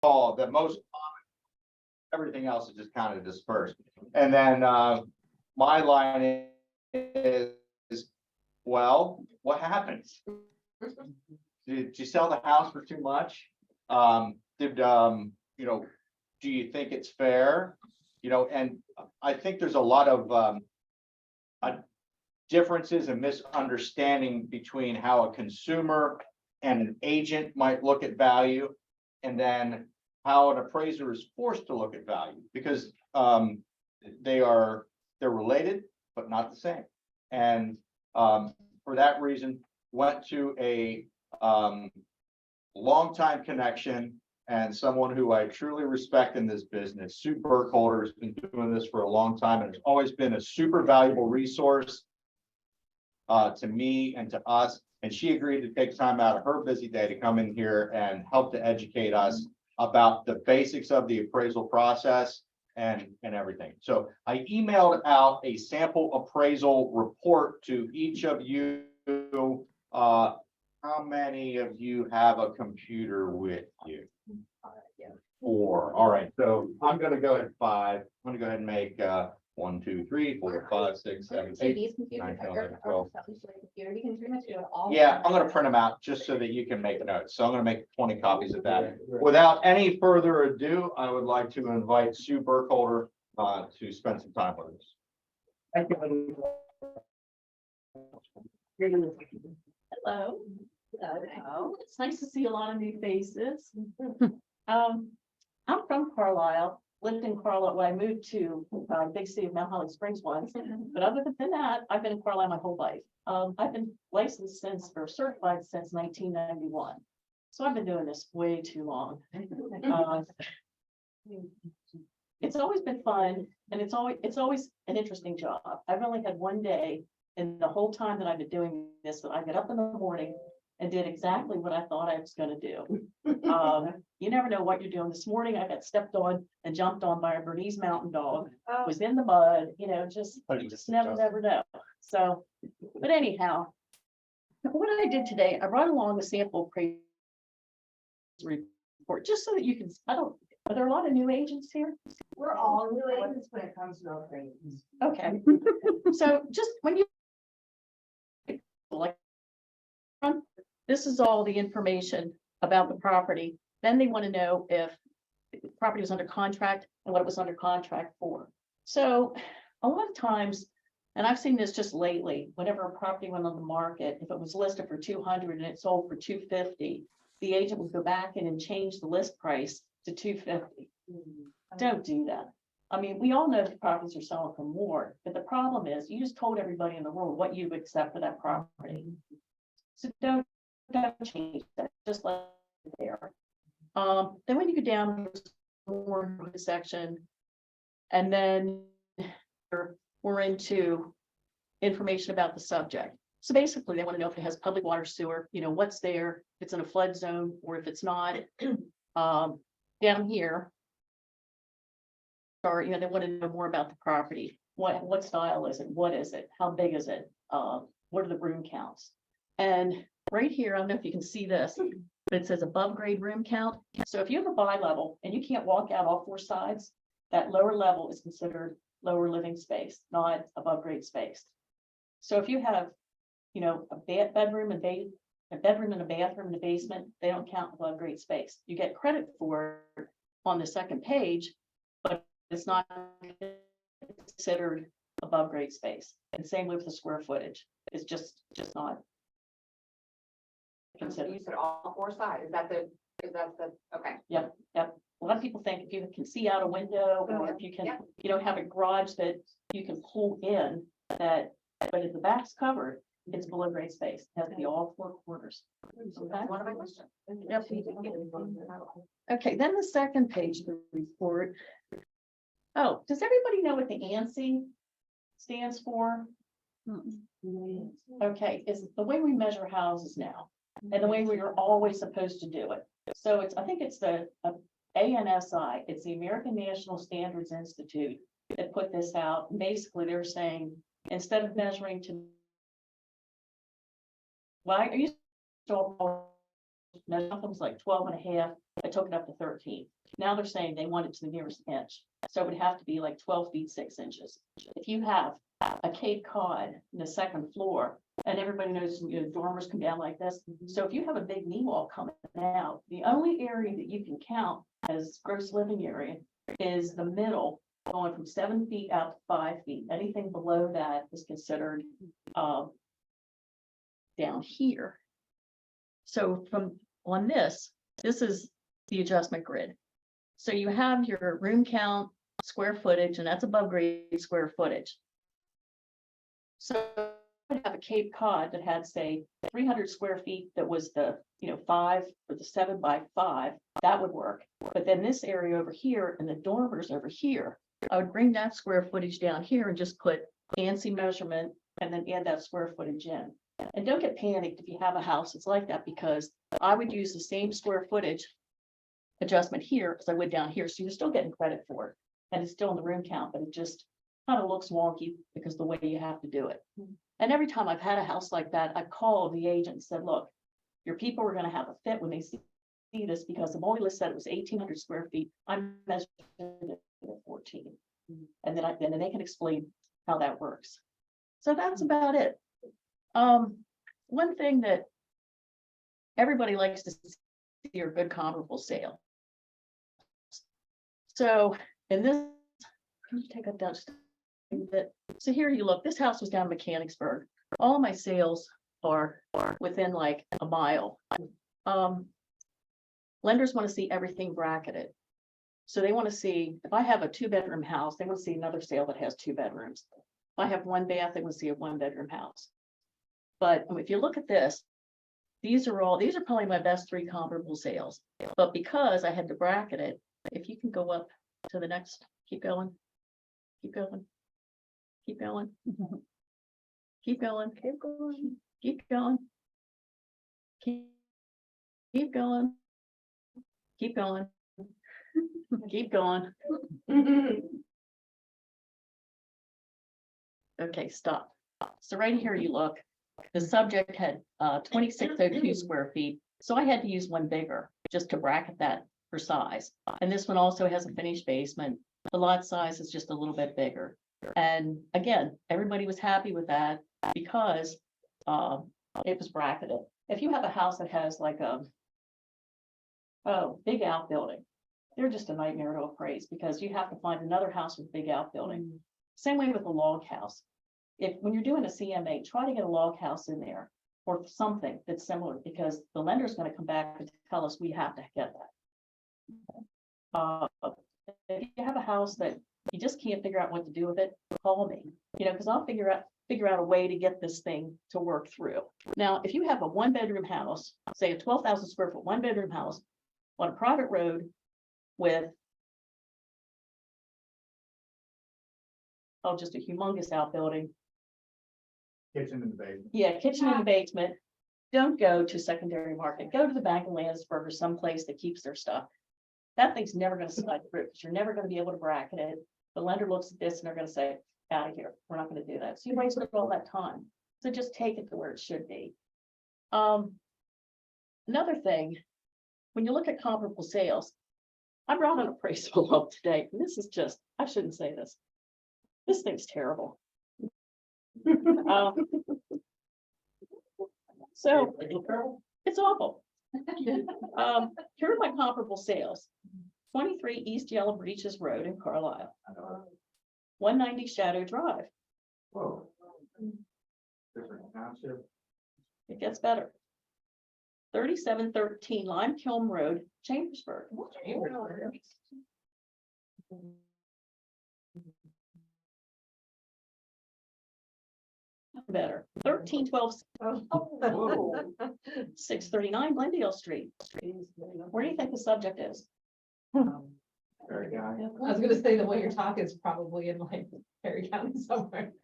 all the most common, everything else is just kind of dispersed. And then my line is, well, what happens? Did you sell the house for too much? You know, do you think it's fair? You know, and I think there's a lot of differences and misunderstanding between how a consumer and an agent might look at value, and then how an appraiser is forced to look at value, because they're related but not the same. And for that reason, went to a longtime connection and someone who I truly respect in this business. Sue Burkholder has been doing this for a long time and has always been a super valuable resource to me and to us. And she agreed to take time out of her busy day to come in here and help to educate us about the basics of the appraisal process and everything. So I emailed out a sample appraisal report to each of you. How many of you have a computer with you? 4. All right, so I'm going to go ahead 5. I'm going to go ahead and make 1, 2, 3, 4, 5, 6, 7, 8, 9, 10, 11, 12. Yeah, I'm going to print them out just so that you can make notes. So I'm going to make 20 copies of that. Without any further ado, I would like to invite Sue Burkholder to spend some time with us. Thank you. Hello. Hello. It's nice to see a lot of new faces. I'm from Carlisle, lived in Carlisle. Well, I moved to big city of Mount Holly Springs once, but other than that, I've been in Carlisle my whole life. I've been licensed or certified since 1991. So I've been doing this way too long. It's always been fun, and it's always an interesting job. I've only had one day in the whole time that I've been doing this that I get up in the morning and did exactly what I thought I was going to do. You never know what you're doing. This morning I got stepped on and jumped on by a Bernese mountain dog. Was in the mud, you know, you just never know. So, but anyhow, what I did today, I brought along a sample appraisal report just so that you can. Are there a lot of new agents here? We're all new agents when it comes to appraisals. Okay. So just when you like, this is all the information about the property. Then they want to know if the property was under contract and what it was under contract for. So a lot of times, and I've seen this just lately, whenever a property went on the market, if it was listed for 200 and it sold for 250, the agent would go back in and change the list price to 250. Don't do that. I mean, we all know that properties are selling for more, but the problem is you just told everybody in the world what you would accept for that property. So don't change that, just let it there. Then when you go down more section, and then we're into information about the subject. So basically they want to know if it has public water, sewer, you know, what's there, if it's in a flood zone, or if it's not. Down here, or, you know, they want to know more about the property. What style is it? What is it? How big is it? What are the room counts? And right here, I don't know if you can see this, but it says above grade room count. So if you have a bi-level and you can't walk out all 4 sides, that lower level is considered lower living space, not above grade space. So if you have, you know, a bedroom and a bedroom and a bathroom in the basement, they don't count above grade space. You get credit for it on the second page, but it's not considered above grade space. And same with the square footage. It's just not considered. You said all 4 sides. Is that the okay? Yep. A lot of people think if you can see out a window, or if you can, you know, have a garage that you can pull in, that, but if the back's covered, it's below grade space. It has to be all 4 corners. So that's one of my questions. Yep. Okay, then the second page of the report. Oh, does everybody know what the ANSI stands for? Okay, it's the way we measure houses now, and the way we are always supposed to do it. So I think it's the ANSI, it's the American National Standards Institute that put this out. Basically, they're saying instead of measuring to, well, I used to measure like 12 and a half I took it up to 13. Now they're saying they want it to the nearest inch. So it would have to be like 12 feet, 6 inches. If you have a Cape Cod in the second floor, and everybody knows, you know, dormers come down like this. So if you have a big knee wall coming out, the only area that you can count as gross living area is the middle, going from 7 feet out to 5 feet. Anything below that is considered down here. So from on this is the adjustment grid. So you have your room count, square footage, and that's above grade square footage. So I would have a Cape Cod that had, say, 300 square feet that was the, 5 or the 7 by 5, that would work. But then this area over here and the dormers over here, I would bring that square footage down here and just put ANSI measurement and then add that square footage in. And don't get panicked if you have a house that's like that, because I would use the same square footage adjustment here as I would down here. So you're still getting credit for it. And it's still in the room count, but it just kind of looks wonky because the way you have to do it. And every time I've had a house like that, I've called the agent and said, look, your people are going to have a fit when they see this, because the Molly list said it was 1,800 square feet. I'm measuring it at 14. And then they can explain how that works. So that's about it. One thing that everybody likes to see are good comparable sales. So in this, can you take that down just a bit? So here you look, this house was down in Mechanicsburg. All of my sales are within like a mile. Lenders want to see everything bracketed. So they want to see, if I have a 2-bedroom house, they want to see another sale that has 2 bedrooms. If I have 1 bath, they want to see a 1-bedroom house. But if you look at this, these are probably my best 3 comparable sales. But because I had to bracket it, if you can go up to the next, keep going, keep going, keep going, keep going, keep going, keep going, keep going, keep going, keep going. Okay, stop. So right here you look, the subject had 2602 square feet. So I had to use one bigger just to bracket that for size. And this one also has a finished basement. The lot size is just a little bit bigger. And again, everybody was happy with that because it was bracketed. If you have a house that has like a big outbuilding, they're just a nightmare to appraise because you have to find another house with big outbuilding. Same way with a log house. When you're doing a CMA, try to get a log house in there or something that's similar, because the lender is going to come back and tell us we have to get that. If you have a house that you just can't figure out what to do with it, call me, because I'll figure out a way to get this thing to work through. Now, if you have a 1-bedroom house, say a 12,000 square foot 1-bedroom house on a private road with just a humongous outbuilding. Kitchen in the basement. Yeah, kitchen in the basement. Don't go to secondary market. Go to the Bank of Landisburg or someplace that keeps their stuff. That thing's never going to slide through because you're never going to be able to bracket it. The lender looks at this and they're going to say, out of here. We're not going to do that. So you wasted all that time. So just take it to where it should be. Another thing, when you look at comparable sales, I brought an appraisal up today. And this is just, I shouldn't say this. This thing's terrible. So it's awful. Here are my comparable sales. 23 East Yellow Breeches Road in Carlisle. 190 Shadow Drive. Whoa. Different township. It gets better. 3713 Lime Kiln Road, Chambersburg. Better. 1312 639 Glendale Street. Where do you think the subject is? Very guy. I was gonna say the way you're talking is probably in like Perry County somewhere.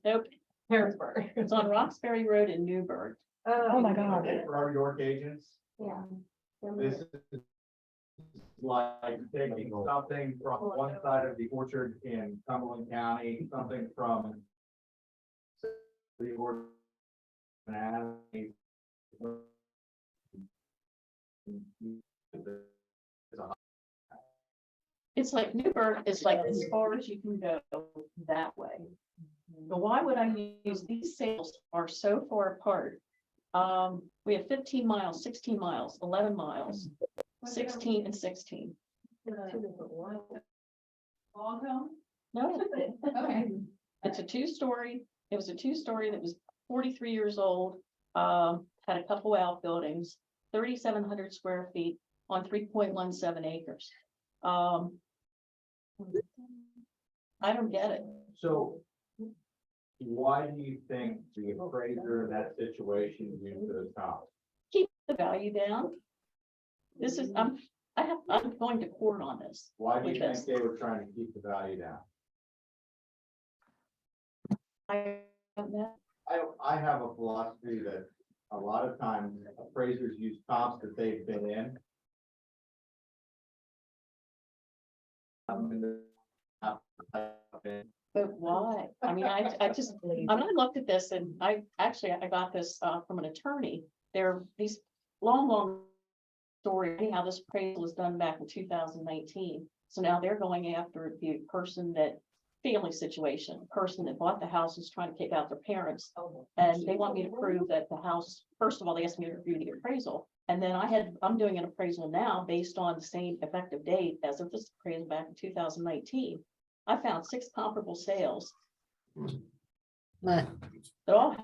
Nope. Harrisburg. It's on Roxbury Road in Newburgh. Oh my God. For our York agents, Yeah. this is like taking something from one side of the orchard in Cumberland County, something from the orchard. It's like Newburgh is like as far as you can go that way. But why would I use, these sales are so far apart. We have 15 miles, 16 miles, 11 miles, 16 and 16. No, Okay. it's a two-story. It was a two-story that was 43 years old. Had a couple outbuildings, 3,700 square feet on 3.17 acres. I don't get it. So why do you think the appraiser in that situation used the top? Keep the value down. This is, I'm going to court on this. Why do you with think this. they were trying to keep the value down? I don't know. I have a philosophy that a lot of times appraisers use comps that they've been in. But why? I mean, I just, I mean, I looked at this and I got this from an attorney. There, these long story, anyhow, this appraisal was done back in 2019. So now they're going after the person that, family situation, person that bought the house is trying to kick out their parents. And they want me to prove that the house, first of all, they asked me to review the appraisal. And then I'm doing an appraisal now based on the same effective date as of this appraisal back in 2019. I found 6 comparable sales. But, That all.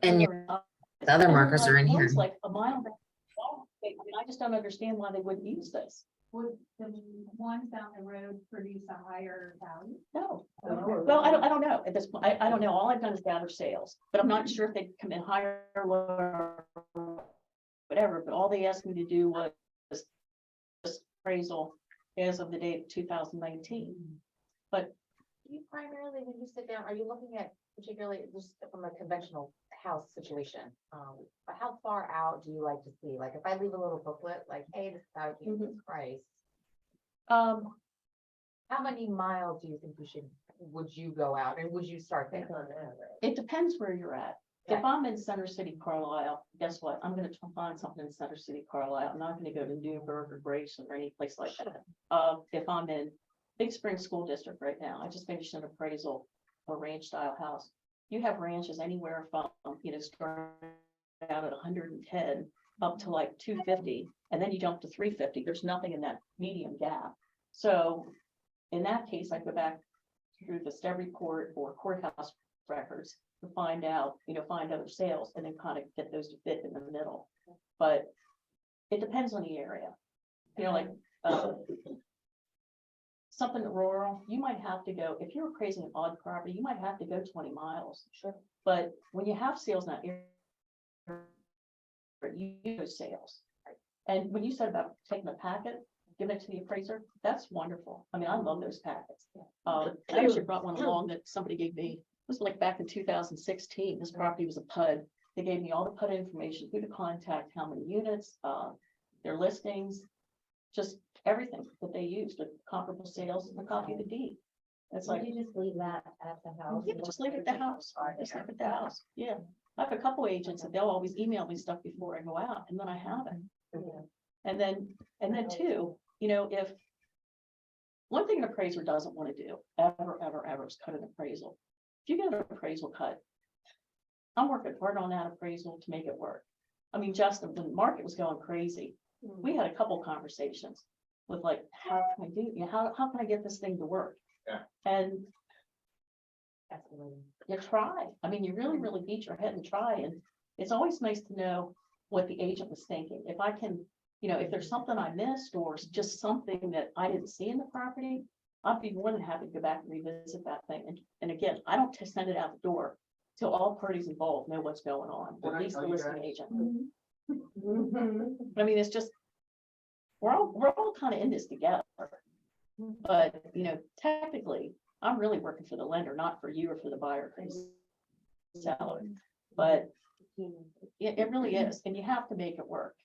and your the other markers are in here. One's like a mile. I just don't understand why they wouldn't use this. Would the ones down the road produce a higher value? No. Well, I don't know at this point. I don't know. All I've done is gather sales, but I'm not sure if they come in higher or whatever, but all they asked me to do was this appraisal as of the date of 2019. But You primarily, when you sit down, are you looking at particularly just from a conventional house situation? But how far out do you like to see? Like if I leave a little booklet, like, hey, this is how you get this price. How many miles do you think would you go out and would you start there? it depends where you're at. If I'm in Center City, Carlisle, guess what? I'm gonna find something in Center City, Carlisle. I'm not gonna go to Newburgh or Grayson or any place like that. If I'm in Big Spring School District right now, I just finished an appraisal for ranch style house. You have ranches anywhere from, start out at 110 up to like 250, and then you jump to 350. There's nothing in that medium gap. So in that case, I go back through the STEB report or courthouse records to find out, find other sales and then kind of get those to fit in the middle. But it depends on the area. Like something rural, you might have to go, if you're appraising an odd property, you might have to go 20 miles. Sure. But when you have sales in that area, you use sales. And when you said about taking a packet, giving it to the appraiser, that's wonderful. I mean, I love those packets. I actually brought one along that somebody gave me. It was like back in 2016. This property was a PUD. They gave me all the PUD information, who to contact, how many units, their listings, just everything that they used, with comparable sales and a copy of the deed. It's like, You just leave that at the house. yeah, just leave it at the house. Just leave it at the house. Yeah. I have a couple agents that they'll always email me stuff before I go out, and then I have it. And then too, if one thing an appraiser doesn't want to do ever is cut an appraisal. If you get an appraisal cut, I'm working hard on that appraisal to make it work. I mean, Justin, when the market was going crazy, we had a couple conversations with like, how can I do, how can I get this thing to work? Yeah. And you try. I mean, you really beat your head and try. And it's always nice to know what the agent was thinking. If I can, if there's something I missed or just something that I didn't see in the property, I'd be more than happy to go back and revisit that thing. And again, I don't just send it out the door till all parties involved know what's going on, or at least the listing agent. I mean, it's just, we're all kind of in this together. But, technically, I'm really working for the lender, not for you or for the buyer or the seller. But it really is, and you have to make it work.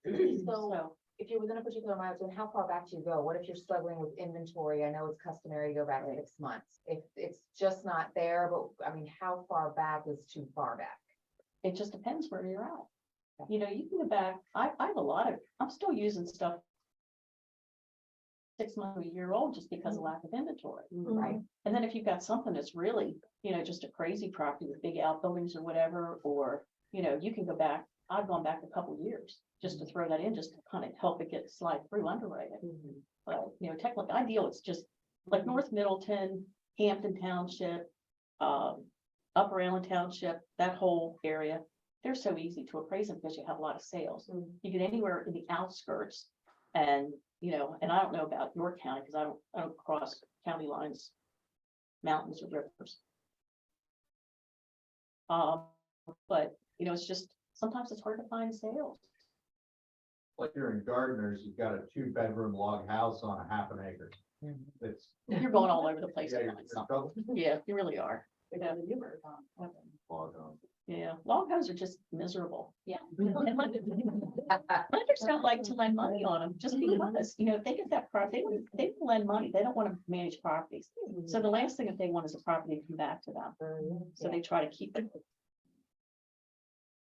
So if you're within a particular milestone, how far back do you go? What if you're struggling with inventory? I know it's customary to go back 6 months. If it's just not there, but I mean, how far back is too far back? It just depends where you're at. You know, you can go back, I have a lot of, I'm still using stuff 6 months to a year old just because of lack of inventory. Right. And then if you've got something that's really, you know, just a crazy property with big outbuildings or whatever, or, you know, you can go back, I've gone back a couple years just to throw that in, just to kind of help it get slide through underwriting. But, you know, technically ideal, it's just like North Middleton, Hampton Township, Upper Allen Township, that whole area. They're so easy to appraise them because you have a lot of sales. You get anywhere in the outskirts and, you know, and I don't know about your county because I don't cross county lines, mountains or rivers. But, you know, it's just, sometimes it's hard to find sales. Like you're in Gardeners, you've got a 2-bedroom log house on a half an acre. It's. You're going all over the place. Yeah, to you're- find you're something. trouble. Yeah, you really are. Log home. Yeah, log homes are just miserable. Yeah. Lenders don't like to lend money on them just because, you know, if they get that property, they will lend money. They don't want to manage properties. So the last thing that they want is a property to come back to them. So they try to keep it.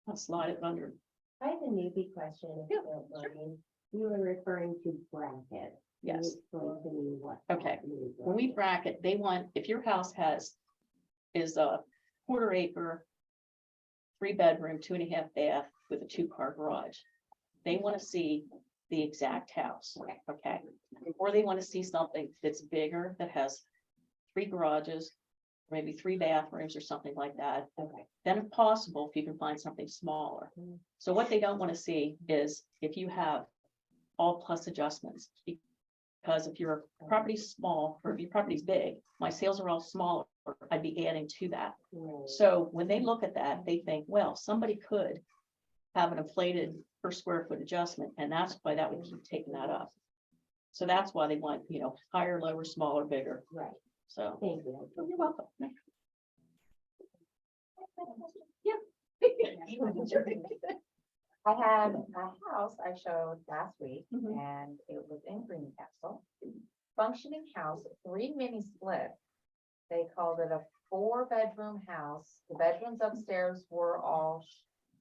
I'll slide it under. I have a newbie question. If Yeah, you don't mind. You were referring to bracket. Can you Yes. explain to me what? Okay. that means? When we bracket, they want, if your house is a 1/4 acre, 3-bedroom, 2.5 bath with a 2-car garage, they want to see the exact house, okay? Or they want to see something that's bigger, that has 3 garages, maybe 3 bathrooms or something like that. Okay. Then if possible, if you can find something smaller. So what they don't want to see is if you have all plus adjustments. Because if your property's small, or if your property's big, my sales are all smaller, I'd be adding to that. Right. So when they look at that, they think, well, somebody could have an inflated per square foot adjustment, and that's why that would keep taking that up. So that's why they want, you know, higher, lower, smaller, bigger. Right. So Thank you. oh, you're welcome. I had a house I showed last week Mhm. and it was in Greencastle. Functioning house, 3 mini split. They called it a 4-bedroom house. The bedrooms upstairs were all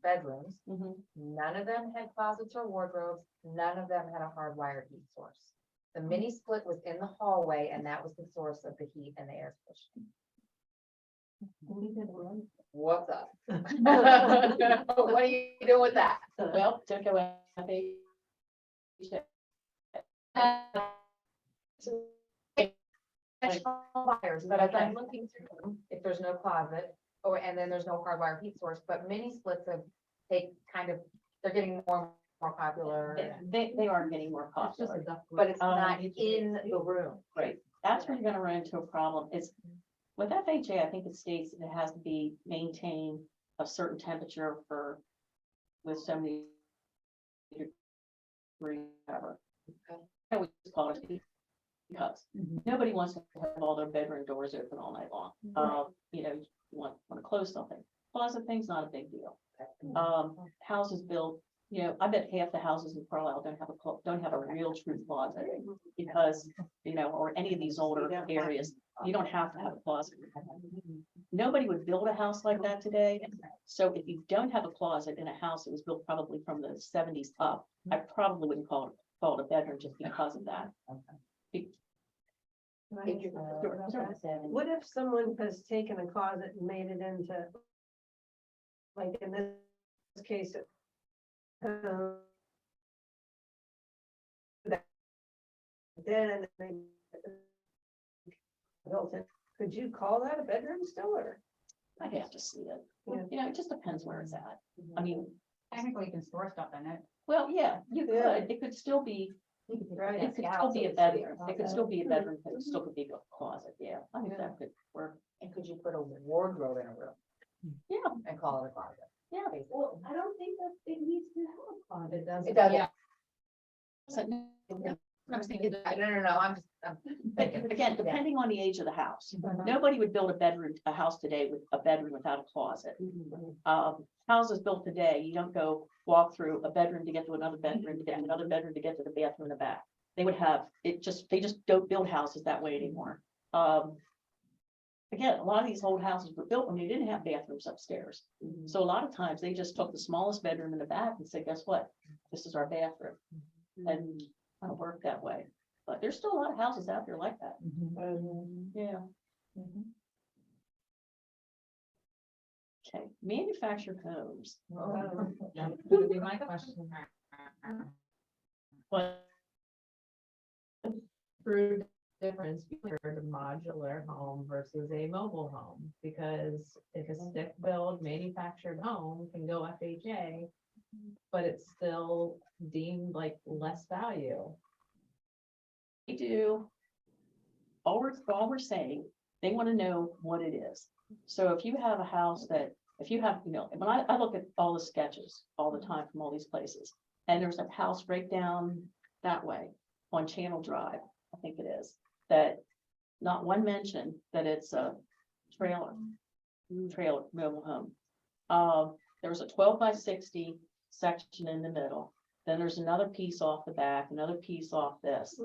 bedrooms. Mhm. None of them had closets or wardrobes. None of them had a hardwired heat source. The mini split was in the hallway and that was the source of the heat and the air conditioning. What's up? What are you doing with that? Well, don't go out. Buyers, but as I'm looking through them, if there's no closet, and then there's no hardwired heat source, but mini splits have, they're getting more and more popular. They are getting more popular. But it's not it's- in the room. Right, that's where you're gonna run into a problem, is with FHA, I think it states that it has to be maintained a certain temperature for, with so many degrees, whatever. Okay. I would just call it because nobody wants to have all their bedroom doors open all night long. You know, you want to close something. Closet thing's not a big deal. Houses built, you know, I bet half the houses in Carlisle don't have a real true closet because, you know, or any of these older areas, you don't have to have a closet. Nobody would build a house like that today. So if you don't have a closet in a house that was built probably from the 70s up, I probably wouldn't call it a bedroom just because of that. What if someone has taken a closet and made it into, like in this case, then they built it, could you call that a bedroom still, or? I'd have to see it. Yeah. You know, it just depends where it's at. I mean, Technically, you can store stuff in it. well, yeah, you Yeah. could. It could still be, Right. it could still be a bedroom. It could still be a bedroom, but it still could be a closet. Yeah, I think that could work. And could you put a wardrobe in a room Yeah, and call it a closet? yeah. basically? Well, I don't think that it needs to have a closet. It does. Yeah. So, I'm thinking No, I'm thinking. again, depending on the age of the house. Mhm. Nobody would build a house today with a bedroom without a closet. Houses built today, you don't go walk through a bedroom to get to another bedroom, to get to another bedroom, to get to the bathroom in the back. They would have, they just don't build houses that way anymore. again, a lot of these old houses were built when they didn't have bathrooms upstairs. So a lot of times they just took the smallest bedroom in the back and said, guess what? This is our bathroom. And kind of worked that way. But there's still a lot of houses out there like that. Yeah. Okay, manufactured homes. That's gonna be my question. But Through difference between a modular home versus a mobile home, because if a stick-built manufactured home can go FHA, but it's still deemed like less value. they do. All we're saying, they want to know what it is. So if you have a house that, if you have, when I look at all the sketches all the time from all these places, and there's a house right down that way on Channel Drive, I think it is, that not one mention that it's a trailer mobile home. There was a 12 by 60 section in the middle. Then there's another piece off the back, another piece off this.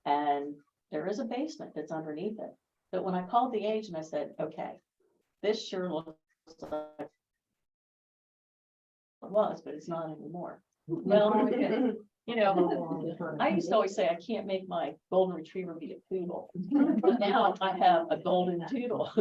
And there is a basement that's underneath it. But when I called the agent, I said, okay, this sure looks like it was, but it's not anymore. Well, I used to always say I can't make my golden retriever be a poodle. But now I have a golden doodle.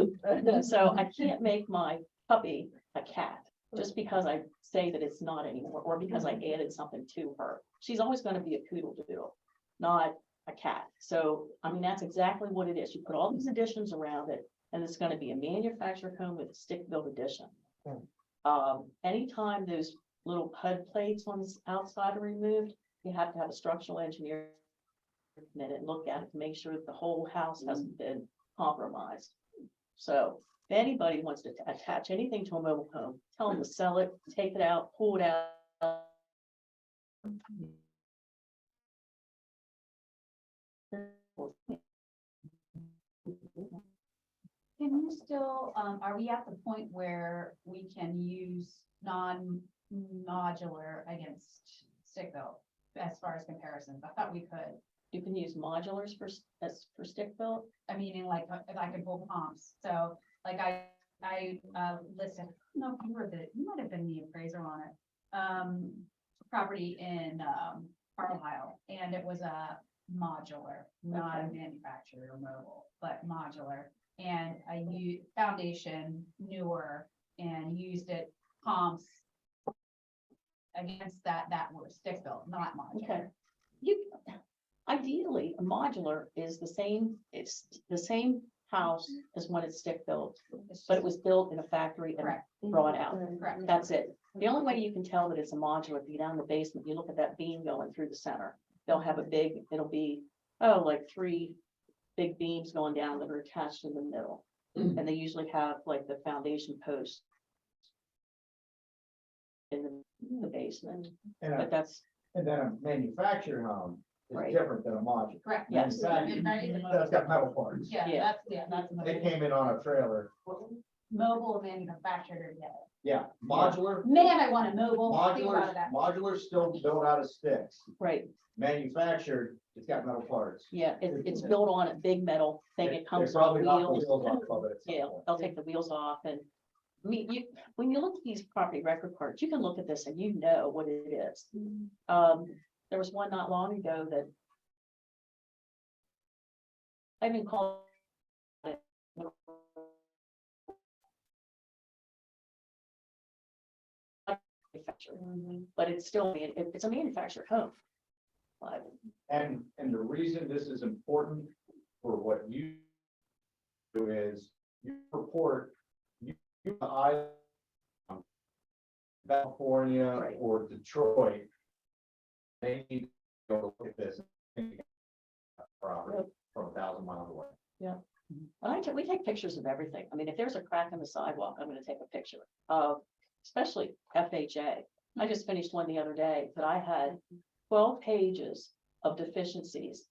So I can't make my puppy a cat just because I say that it's not anymore, or because I added something to her. She's always going to be a poodle doodle, not a cat. So, I mean, that's exactly what it is. You put all these additions around it, and it's going to be a manufactured home with a stick-built addition. Anytime those little PUD plates on the outside are removed, you have to have a structural engineer come in and look at it to make sure that the whole house hasn't been compromised. So if anybody wants to attach anything to a mobile home, tell them to sell it, take it out, pull it out. Can you still, are we at the point where we can use non-modular against stick built as far as comparisons? I thought we could. You can use modulars for stick built. I mean, in like, if I could pull comps, so like I listed, no, you were you might have been the appraiser on it. Property in, Carlisle, and it was a modular, not a manufacturer or mobile, but modular. And I used foundation newer and used it comps against that were stick built, not modular. Okay. Ideally, a modular is the same, it's the same house as when it's stick built, but it was built in a factory and Correct. brought out. Correct. That's it. The only way you can tell that it's a modular, if you go down in the basement, you look at that beam going through the center. They'll have a big, it'll be, like 3 big beams going down that are attached in the middle. And they usually have like the foundation post in the basement, but that's, And then a manufactured home is Right. different than a modular. Correct. Yes. Manufactured, That's got metal parts. Yeah, that's. They came in on a trailer. Mobile and manufactured are together. Yeah, modular, Man, I want a mobile. Think about modular, that. modular still built out of sticks. right, Manufactured, it's got metal parts. yeah, it's built on a big metal thing. It comes They on probably knocked the wheels. wheels off of it at some Yeah, point. they'll take the wheels off and, I mean, when you look at these property record cards, you can look at this and you know what it is. There was one not long ago that I even called it manufactured, but it's still, it's a manufactured home. But And the reason this is important for what you do is you report, you either California Right. or Detroit. They need to go look at this property from 1,000 miles away. and we take pictures of everything. I mean, if there's a crack in the sidewalk, I'm gonna take a picture of, especially FHA. I just finished one the other day that I had 12 pages of deficiencies,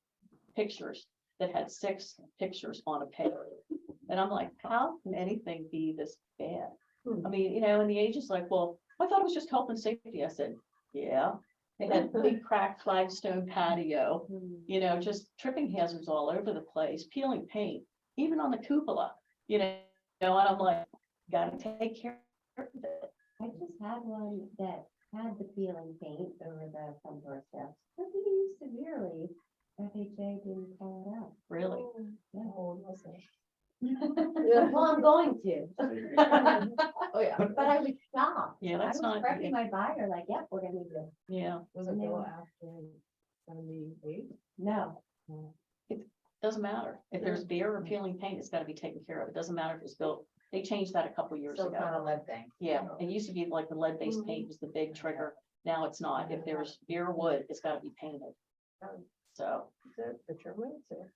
pictures that had 6 pictures on a page. And I'm like, how can anything be this bad? I mean, and the agent's like, well, I thought it was just health and safety. I said, yeah. They had big cracked flagstone patio, just tripping hazards all over the place, peeling paint, even on the cupola. You know, and I'm like, gotta take care of it. I just had one that had the peeling paint over the front door steps, but he used severely. FHA didn't call it out. Really? Well, I'm going to. Oh, yeah. But I was shocked. Yeah, I that's was not, prepping my buyer like, yep, we're gonna need to, yeah, Was it built after 78? no. doesn't matter. If there's beer or peeling paint, it's gotta be taken care of. It doesn't matter if it's built, they changed that a couple years So it's not ago. a lead thing. Yeah, it used to be like the lead-based paint was the big trigger. Now it's not. If there's beer or wood, it's gotta be painted. So, Is that the termites or?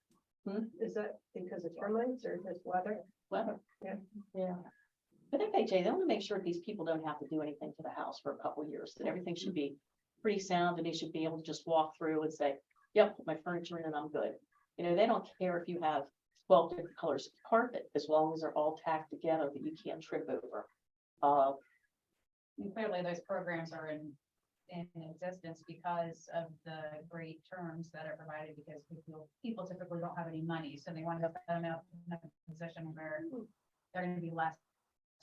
Hmm? Is that because of termites or just weather? weather. Yeah. Yeah. But FHA, they want to make sure these people don't have to do anything to the house for a couple of years, that everything should be pretty sound and they should be able to just walk through and say, yep, put my furniture in and I'm good. You know, they don't care if you have 12 different colors of carpet, as long as they're all tacked together that you can't trip over. And clearly, those programs are in existence because of the great terms that are provided, because people typically don't have any money, so they want to put them out in a position where they're gonna be less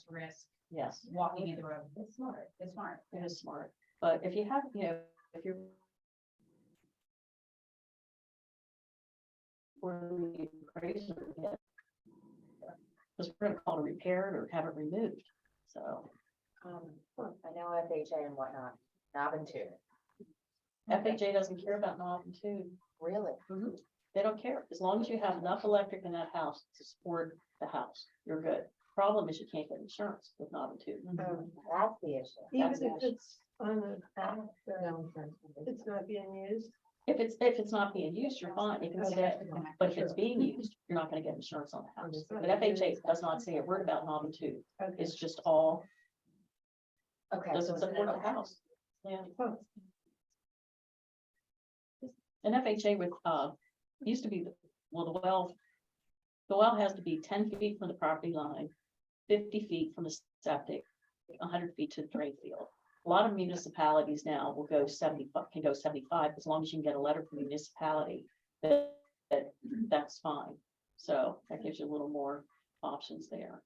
risk Yes, walking into a, It's smart. it's smart. it is smart. But if you have, you know, if you're or the appraiser, yeah, because we're gonna call it repaired or have it removed. So I know FHA and whatnot, knob and tube. FHA doesn't care about knob and tube. Really? They don't care. As long as you have enough electric in that house to support the house, you're good. Problem is you can't get insurance with knob and tube. That's the issue. Even That's if the issue. it's on a, No insurance. it's not being used. If it's not being used, you're fine. You can stay. But if it's being used, you're not gonna get insurance on the house. But FHA does not say a word about knob and tube. Okay. It's just all, Okay. does so it it's support the okay. house? Yeah. Oh. And FHA would, used to be, the well has to be 10 feet from the property line, 50 feet from the septic, 100 feet to the drain field. A lot of municipalities now will go 75, can go 75, as long as you can get a letter from the municipality that's fine. So that gives you a little more options there.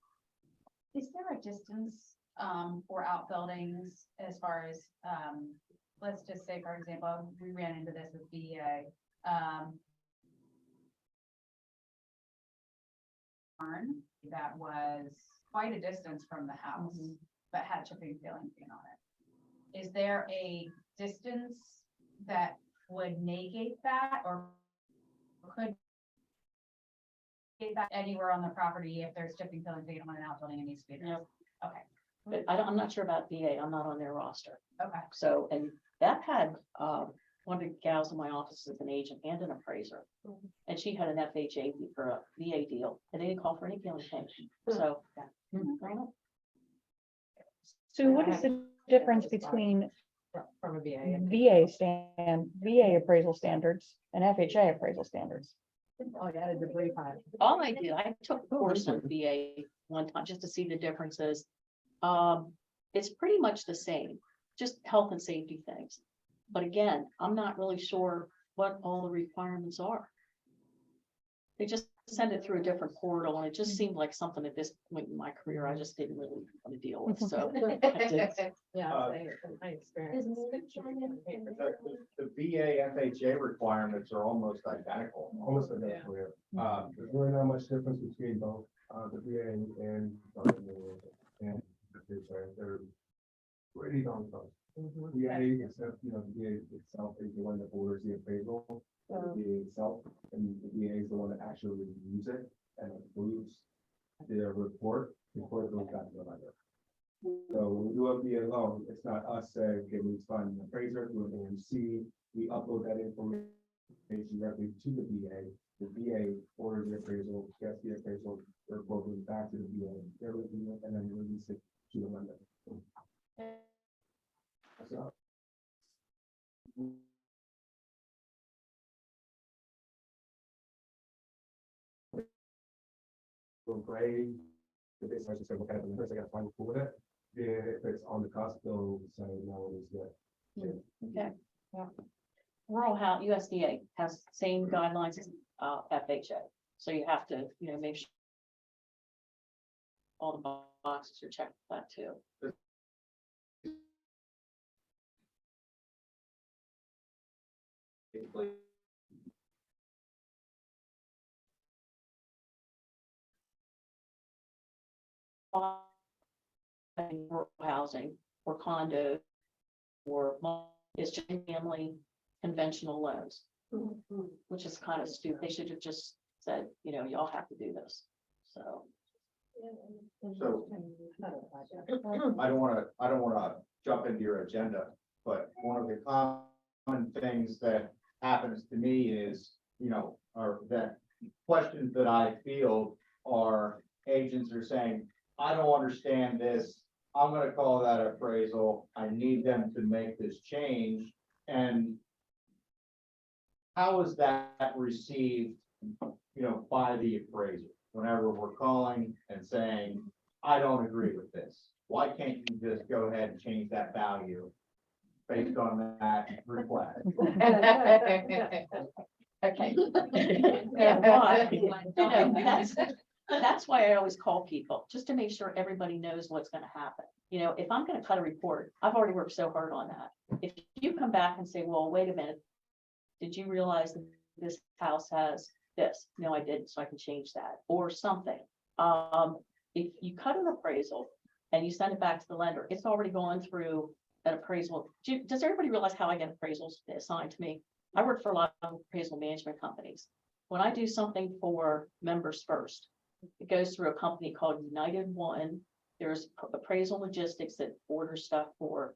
Is there a distance, for outbuildings as far as, let's just say, for example, we ran into this with VA, barn that was quite a distance from the house, but had chipping peeling paint on it. Is there a distance that would negate that, or could negate that anywhere on the property if there's chipping peeling paint on an outbuilding and needs to be addressed? Okay, But I'm not sure about VA. I'm not on their roster. okay. So, and that had, one of the gals in my office is an agent and an appraiser. And she had an FHA for a VA deal, and they didn't call for any peeling paint. So, yeah. So what is the difference between From a VA. VA appraisal standards and FHA appraisal standards? Oh, yeah, the debris pile. All I did, I took a course on VA one time just to see the differences. It's pretty much the same, just health and safety things. But again, I'm not really sure what all the requirements are. They just send it through a different portal, and it just seemed like something at this point in my career, I just didn't really want to deal with, so. I did. Yeah, from my experience. The VA FHA requirements are almost identical. Almost identical, yeah. There's really not much difference between both, the VA and they're pretty darn close. VA, except, the VA itself is the one that orders the appraisal, the VA itself, and the VA is the one that actually reviews it and approves their report before it goes back to the lender. So when we do a VA loan, it's not us saying, okay, we find an appraiser, do an AMC, we upload that information directly to the VA orders the appraisal, gets the appraisal, report goes back to the VA, they review it, and then release it to the lender. So. Grade, the base I just said, look at it, and first I got to find cool with it. If it's on the cusp, they'll say, no, it's good. Okay. Yeah. Rural House, USDA has same guidelines as FHA. So you have to, make sure all the boxes are checked with that too. Rural housing or condos or it's just family conventional loans, which is kind of stupid. They should have just said, you know, y'all have to do this. So. So I don't wanna jump into your agenda, but one of the common things that happens to me is, you know, or that questions that I field are agents are saying, I don't understand this. I'm gonna call that appraisal. I need them to make this change. And how is that received, you know, by the appraiser? Whenever we're calling and saying, I don't agree with this. Why can't you just go ahead and change that value based on that request? Okay. Yeah, why? You know, that's why I always call people, just to make sure everybody knows what's gonna happen. You know, if I'm gonna cut a report, I've already worked so hard on that. If you come back and say, well, wait a minute, did you realize that this house has this? No, I didn't, so I can change that, or something. If you cut an appraisal and you send it back to the lender, it's already gone through an appraisal. Does everybody realize how I get appraisals assigned to me? I work for a lot of appraisal management companies. When I do something for Members First, it goes through a company called United One. There's Appraisal Logistics that orders stuff for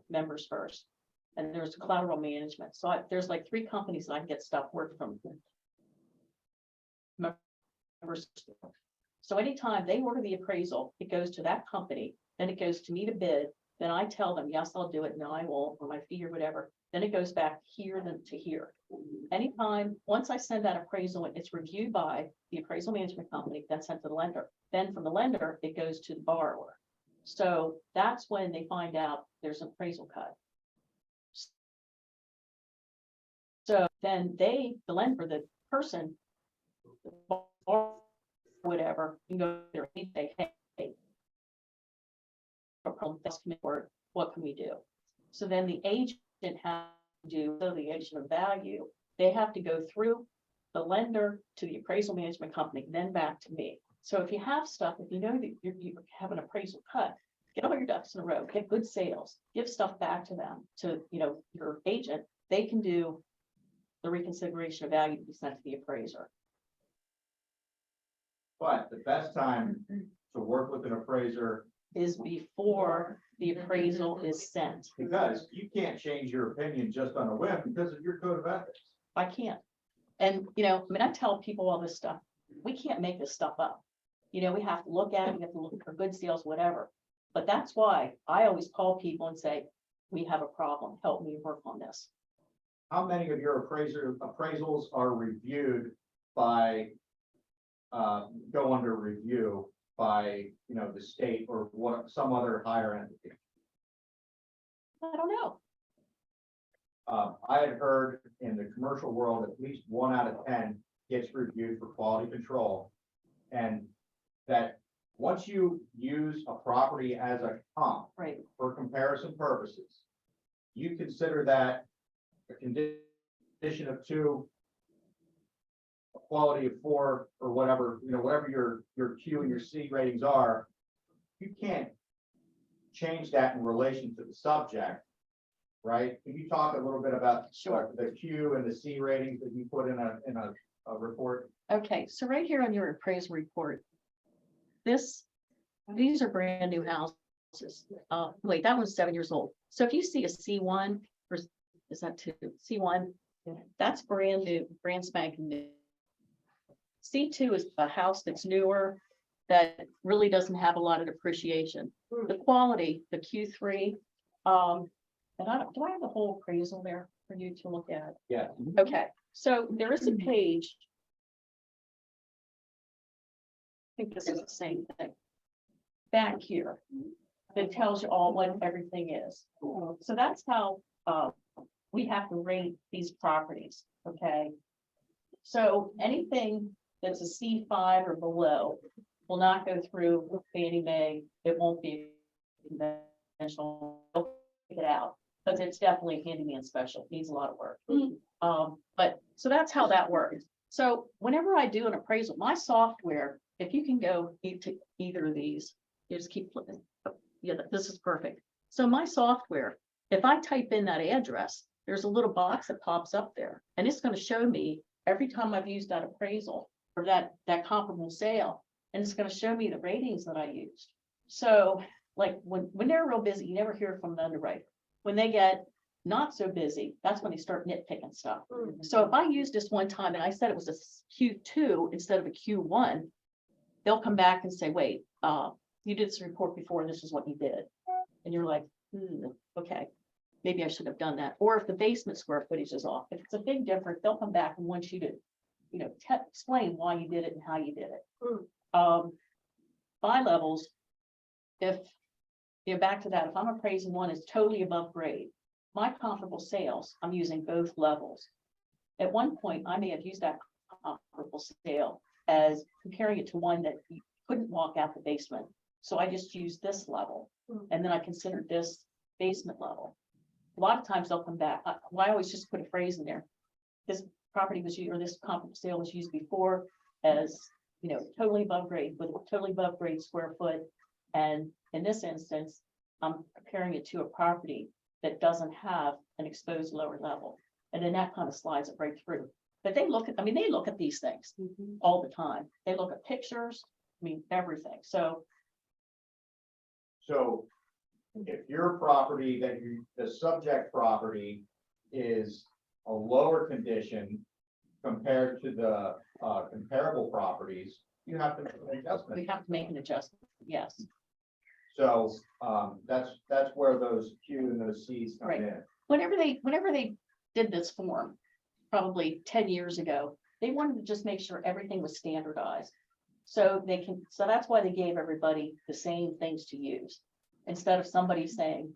Members First. And there's collateral management. So there's like 3 companies that I can get stuff work from. Members. So anytime they order the appraisal, it goes to that company, then it goes to me to bid. Then I tell them, yes, I'll do it. No, I won't, or my fee or whatever. Then it goes back here then to here. Anytime, once I send that appraisal, it's reviewed by the appraisal management company, then sent to the lender. Then from the lender, it goes to the borrower. So that's when they find out there's an appraisal cut. So then the lender, the person, or whatever, you go there and say, hey, what can we do? So then the agent has to do, so the agent of value, they have to go through the lender to the appraisal management company, then back to me. So if you have stuff, if you know that you have an appraisal cut, get all your ducks in a row, get good sales, give stuff back to them, to, you know, your agent, they can do the reconsideration of value to be sent to the appraiser. But the best time to work with an appraiser, Is before the appraisal is sent. because you can't change your opinion just on a whim because of your code of ethics. I can't. And, you know, I mean, I tell people all this stuff. We can't make this stuff up. You know, we have to look at it, we have to look for good sales, whatever. But that's why I always call people and say, we have a problem, help me work on this. How many of your appraisals are reviewed by, go under review by, you know, the state or what, some other higher entity? I don't know. I had heard in the commercial world, at least 1 out of 10 gets reviewed for quality control. And that once you use a property as a comp Right. for comparison purposes, you consider that a condition of 2, a quality of 4, or whatever, you know, whatever your Q and your C ratings are, you can't change that in relation to the subject, right? Can you talk a little bit about Sure. the Q and the C ratings that you put in a report? Okay, so right here on your appraisal report, these are brand new houses. Wait, that one's 7 years old. So if you see a C1, or is that 2? C1, that's brand new, brand spanking new. C2 is a house that's newer, that really doesn't have a lot of depreciation. The quality, the Q3, and do I have the whole appraisal there for you to look at? Yeah. Okay, so there is a page. I think this is the same thing. Back here, that tells you all what everything is. So that's how we have to rate these properties, okay? So anything that's a C5 or below, will not go through Fannie Mae. It won't be conventional. They'll take it out, because it's definitely handyman special, needs a lot of work. But, so that's how that works. So whenever I do an appraisal, my software, if you can go to either of these, you just keep flipping. Oh, yeah, this is perfect. So my software, if I type in that address, there's a little box that pops up there, and it's going to show me every time I've used that appraisal or that comparable sale, and it's going to show me the ratings that I used. So like when they're real busy, you never hear from the underwriter. When they get not so busy, that's when they start nitpicking stuff. So if I use this one time and I said it was a Q2 instead of a Q1, they'll come back and say, wait, you did this report before, and this is what you did. And you're like, okay, maybe I should have done that. Or if the basement square footage is off, if it's a big difference, they'll come back and want you to, explain why you did it and how you did it. By levels, if you're back to that, if I'm appraising one is totally above grade, my comparable sales, I'm using both levels. At one point, I may have used that comparable sale as comparing it to one that you couldn't walk out the basement. So I just used this level, and then I considered this basement level. A lot of times they'll come back. I always just put a phrase in there. This property was used, or this comparable sale was used before as, totally above grade with a totally above grade square foot. And in this instance, I'm comparing it to a property that doesn't have an exposed lower level. And then that kind of slides it right through. But they look at these things all the time. They look at pictures, everything. So if your property the subject property is a lower condition compared to the comparable properties, you have to make an adjustment. we have to make an adjustment. Yes. So that's where those Q and those Cs come Right. in. Whenever they did this form, probably 10 years ago, they wanted to just make sure everything was standardized. So that's why they gave everybody the same things to use. Instead of somebody saying,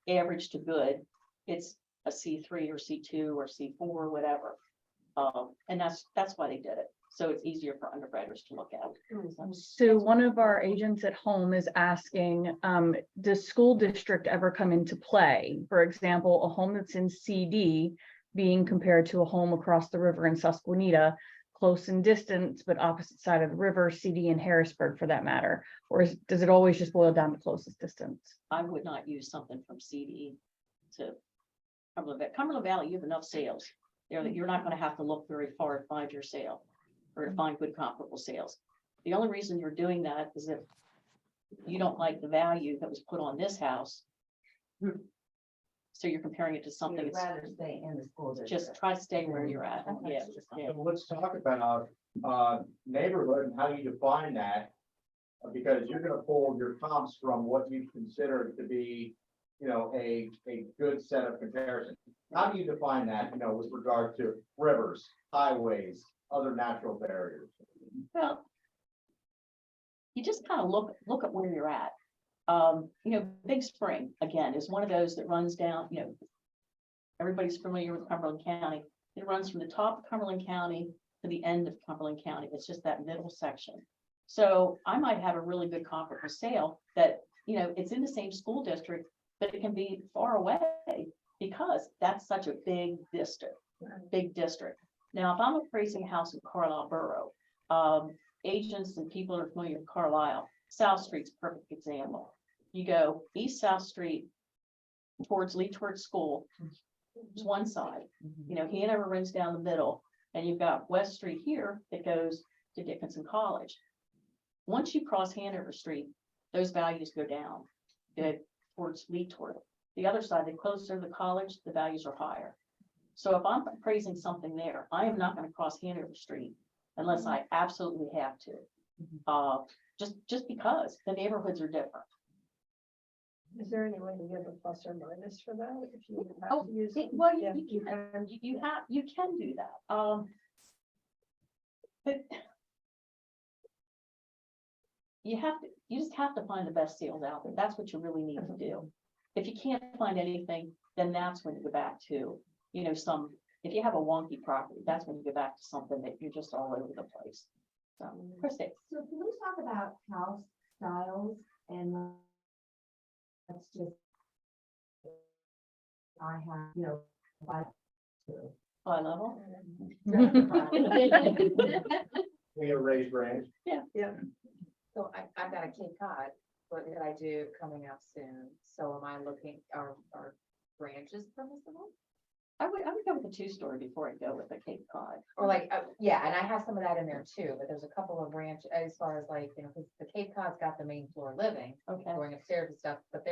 average to good, it's a C3 or C2 or C4 or whatever. And that's why they did it. So it's easier for underwriters to look at. So one of our agents at home is asking, does school district ever come into play? For example, a home that's in CD being compared to a home across the river in Susquehanna, close in distance, but opposite side of the river, CD in Harrisburg for that matter? Or does it always just boil down to closest distance? I would not use something from CD to Cumberland. Cumberland Valley, you have enough sales there that you're not going to have to look very far to find your sale or to find good comparable sales. The only reason you're doing that is if you don't like the value that was put on this house. So you're comparing it to something. You'd rather stay in the school district. Just try to stay where you're at. Yeah. So let's talk about neighborhood and how you define that. Because you're gonna pull your comps from what you consider to be, a good set of comparisons. How do you define that, with regard to rivers, highways, other natural barriers? Well, you just kind of look at where you're at. Big Spring, again, is one of those that runs down, everybody's familiar with Cumberland County. It runs from the top of Cumberland County to the end of Cumberland County. It's just that middle section. So I might have a really good comparable sale that, it's in the same school district, but it can be far away because that's such a big district. Now, if I'm appraising a house in Carlisle Borough, agents and people are familiar with Carlisle, South Street's a perfect example. You go East South Street towards Leechworth School, it's one side. Hanover runs down the middle, and you've got West Street here that goes to Dickinson College. Once you cross Hanover Street, those values go down towards Leechworth. The other side, the closer to the college, the values are higher. So if I'm appraising something there, I am not going to cross Hanover Street unless I absolutely have to. Just because the neighborhoods are different. Is there any way to give a plus or minus for that? If you have Oh, to use well, yeah. you can do that. But you just have to find the best deals out there. That's what you really need to do. If you can't find anything, then that's when you go back to, if you have a wonky property, that's when you go back to something that you're just all over the place. So, Christie, So can we talk about house styles and let's just. I have, by. high level. We have raised range. So I've got a Cape Cod, what did I do coming up soon? So am I looking, are branches permissible? I would go with a 2-story before I go with a Cape Cod. Or like, yeah, and I have some of that in there too, but there's a couple of branch, as far as like, because the Cape Cod's got the main floor living, Okay, going upstairs and stuff, but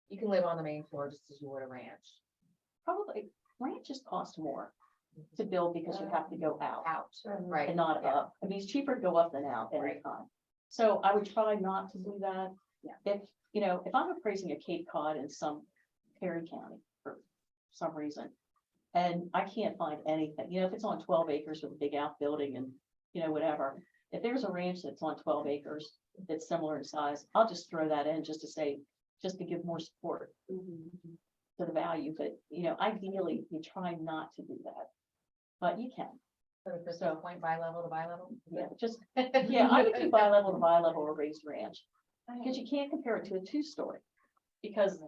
you can live on the main floor just as you would a ranch. probably ranches cost more to build because you have to go out Right. and not yeah. up. I mean, it's cheaper to go up than out every Right. time. So I would try not to do that. Yeah. If I'm appraising a Cape Cod in some Perry County for some reason, and I can't find anything, if it's on 12 acres with a big outbuilding and, whatever. If there's a ranch that's on 12 acres that's similar in size, I'll just throw that in just to give more support to the value. But, ideally, you try not to do that, but you can. So the Crystal Point by level to by level? Yeah, I would do bi-level to bi-level or raised ranch, because you can't compare it to a 2-story. Because,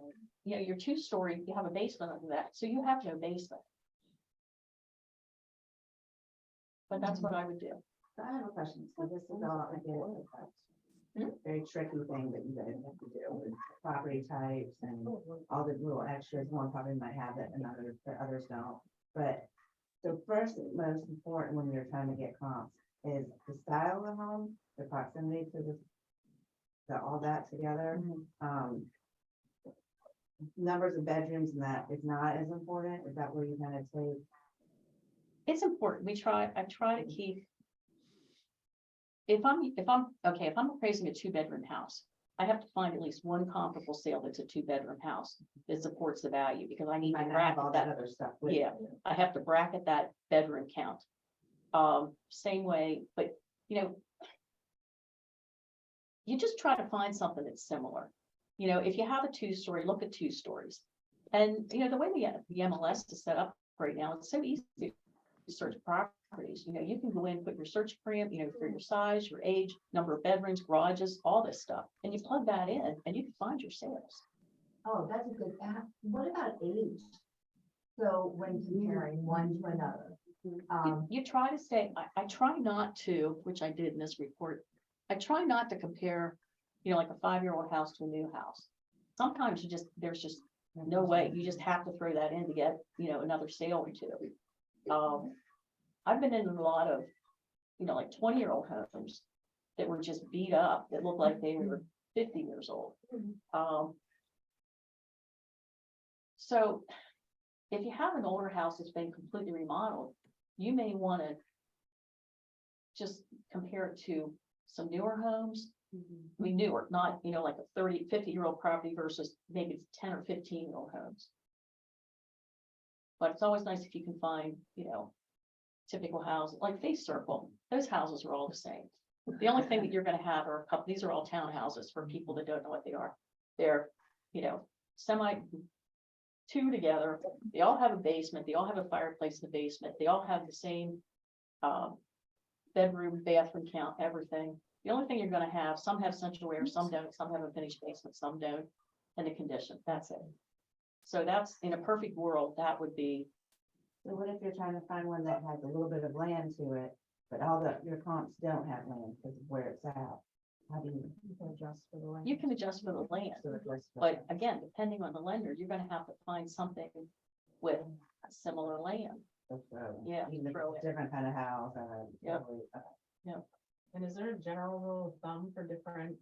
your 2-story, you have a basement under that, so you have no basement. But that's what I would do. I have a question, so this is all, I get it. Very tricky thing that you guys have to do with property types and all the little extras. One probably might have it and others don't. But the first, most important when you're trying to get comps is the style of the home, the proximity to all that together. Numbers of bedrooms and that is not as important. Is that where you kind of take? It's important. I try to keep. If I'm appraising a 2-bedroom house, I have to find at least one comparable sale that's a 2-bedroom house that supports the value, because I need to Might not have bracket all that. that other stuff. with Yeah, it. I have to bracket that bedroom count. Same way, but you just try to find something that's similar. If you have a 2-story, look at 2 stories. And, the way the MLS is set up right now, it's so easy to search properties. You can go in, put your search param, for your size, your age, number of bedrooms, garages, all this stuff. And you plug that in and you can find your sales. Oh, that's a good, what about age? So when comparing one to another, You try to stay, I try not to, which I did in this report, I try not to compare, like a 5-year-old house to a new house. Sometimes there's just no way, you just have to throw that in to get, another sale or two. I've been in a lot of, like 20-year-old homes that were just beat up, that looked like they were 50 years old. So if you have an older house that's been completely remodeled, you may want to just compare it to some newer homes. I mean, newer, not, like a 50-year-old property versus maybe it's 10 or 15-year-old homes. But it's always nice if you can find, typical houses, like Face Circle, those houses are all the same. The only thing that you're gonna have are a couple, these are all townhouses for people that don't know what they are. They're, semi 2 together, they all have a basement, they all have a fireplace in the basement, they all have the same bedroom, bathroom count, everything. The only thing you're gonna have, some have central air, some don't, some have a finished basement, some don't, and the condition, that's it. So that's, in a perfect world, that would be. so what if you're trying to find one that has a little bit of land to it, but your comps don't have land because of where it's at? How do you adjust for the land? You can adjust for the land, but again, depending on the lender, you're gonna have to find something with a similar land. Yeah, Even if throw it's it. a different kind of house. Yep. And is there a general rule of thumb for different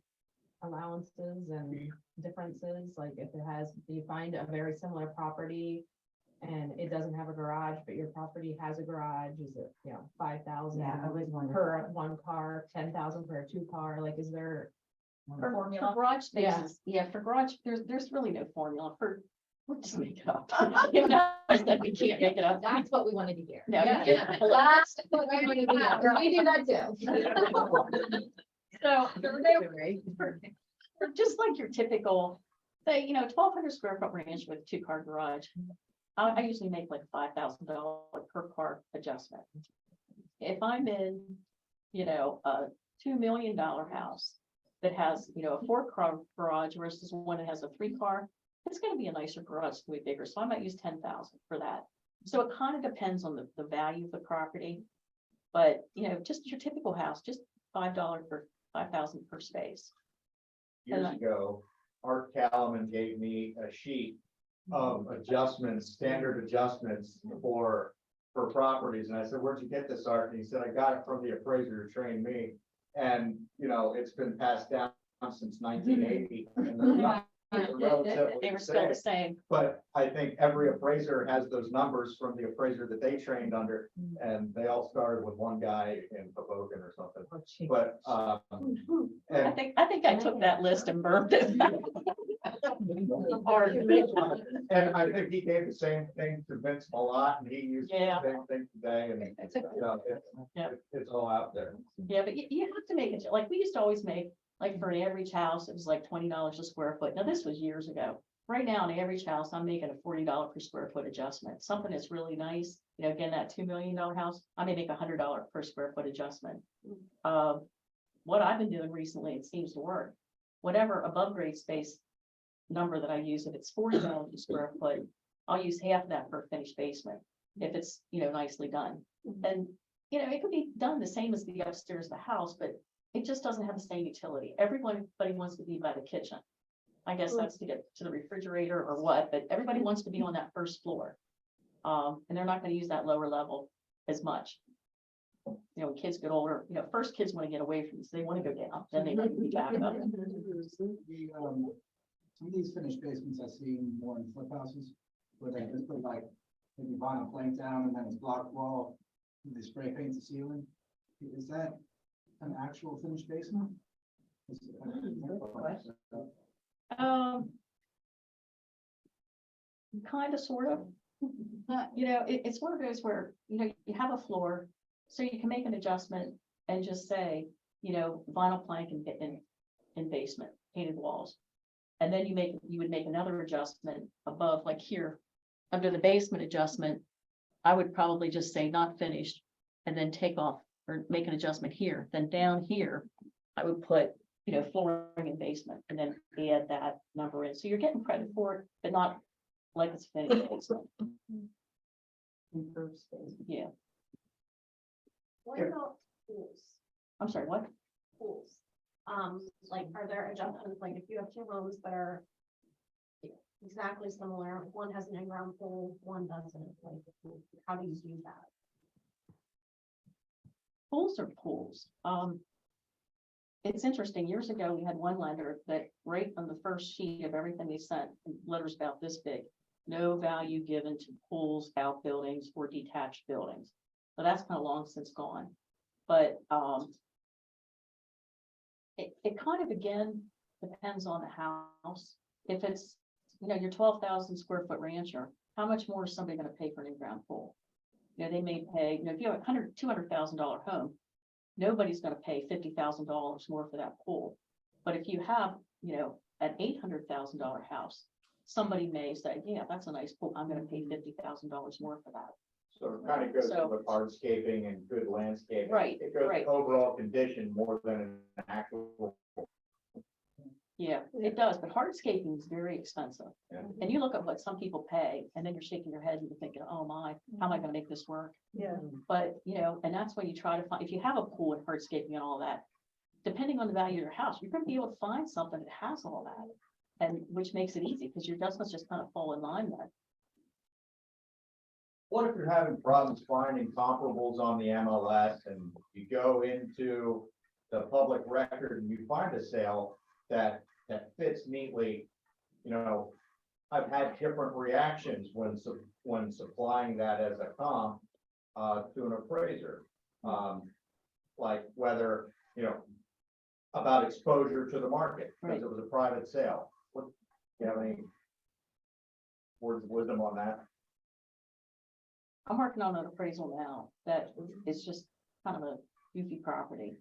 allowances and differences? Like if do you find a very similar property and it doesn't have a garage, but your property has a garage, is it, 5,000 Yeah, I always wondered. per 1 car, 10,000 for a 2 car? Like, is there a For formula? garage Yeah. spaces, for garage, there's really no formula we'll just make it up. You know, I said we can't make it up. That's what we wanted to hear. No, Yeah. yeah. Last, what we wanted to hear. We do that too. So, for just like your typical, say, 1,200 square foot range with 2-car garage, I usually make like $5,000 per car adjustment. If I'm in you know, a $2 million house that has, you know, a 4-car garage versus one that has a 3-car, it's gonna be a nicer garage, it's gonna be bigger, so I might use 10,000 for that. So it kind of depends on the value of the property. But, you know, just your typical house, just $5 per 5,000 per space. Years ago, Art Callum gave me a sheet of adjustments, standard adjustments for properties. And I said, where'd you get this, Art? And he said, I got it from the appraiser who trained me. And, you know, it's been passed down since 1980. And they're relatively They were still the safe. same. But I think every appraiser has those numbers from the appraiser that they trained under. And they all started with one guy in Hoboken or something. But, and I think I took that list and burned it. And I think he gave the same thing to Vince Malott, and he used the Yeah. same thing today, and you know, it's all out there. Yeah, but you have to make it, like, we used to always make, like, for an average house, it was like $20 a square foot. Now, this was years ago. Right now, an average house, I'm making a $40 per square foot adjustment. Something that's really nice, you know, again, that $2 million house, I may make $100 per square foot adjustment. What I've been doing recently, it seems to work. Whatever above grade space number that I use, if it's $40 a square foot, I'll use half of that for a finished basement, if it's, you know, nicely done. And, you know, it could be done the same as the upstairs of the house, but it just doesn't have the same utility. Everybody wants to be by the kitchen. I guess that's to get to the refrigerator or what, but everybody wants to be on that first floor. And they're not gonna use that lower level as much. You know, when kids get older, you know, first kids want to get away from this, they want to go down, then they want to be back up. Some of these finished basements I've seen more in flip houses, where they just put like maybe vinyl plank down and then it's block wall, and they spray paint the ceiling. Is that an actual finished basement? Kind of, sort of. You know, it's one of those where, you know, you have a floor, so you can make an adjustment and just say, you know, vinyl plank in basement, painted walls. And then you would make another adjustment above, like here, under the basement adjustment, I would probably just say not finished, and then take off or make an adjustment here. Then down here, I would put, you know, flooring in basement, and then add that number in. So you're getting credit for it, but not like it's finished basement. Improved space. Yeah, What about pools? I'm sorry, what? Pools? Like, are there adjustments, like if you have two homes that are exactly similar, one has an in-ground pool, one doesn't, like, how do you do that? Pools are pools. It's interesting. Years ago, we had one lender that right on the first sheet of everything they sent, letters about this big, no value given to pools, outbuildings, or detached buildings. So that's kind of long since gone. But it kind of, again, depends on the house. If it's, you know, your 12,000 square foot rancher, how much more is somebody going to pay for an in-ground pool? You know, they may pay, you know, if you have a $200,000 home, nobody's going to pay $50,000 more for that pool. But if you have, you know, an $800,000 house, somebody may say, yeah, that's a nice pool, I'm going to pay $50,000 more for that. So it kind of goes with hardscaping and good landscaping. Right, It goes right. with overall condition more than an actual. Yeah, it does, but hardscaping is very expensive. Yeah. And you look at what some people pay, and then you're shaking your head and you're thinking, oh my, how am I gonna make this work? Yeah. But, you know, and that's when you try to find, if you have a pool and hardscaping and all that, depending on the value of your house, you're gonna be able to find something that has all that. And which makes it easy, because your adjustments just kind of fall in line with. What if you're having problems finding comparables on the MLS and you go into the public record and you find a sale that fits neatly? You know, I've had different reactions when supplying that as a comp to an appraiser. Like whether, you know, about exposure to the market, because it was a private sale. What, do you have any words of wisdom on that? I'm working on an appraisal now that is just kind of a goofy property.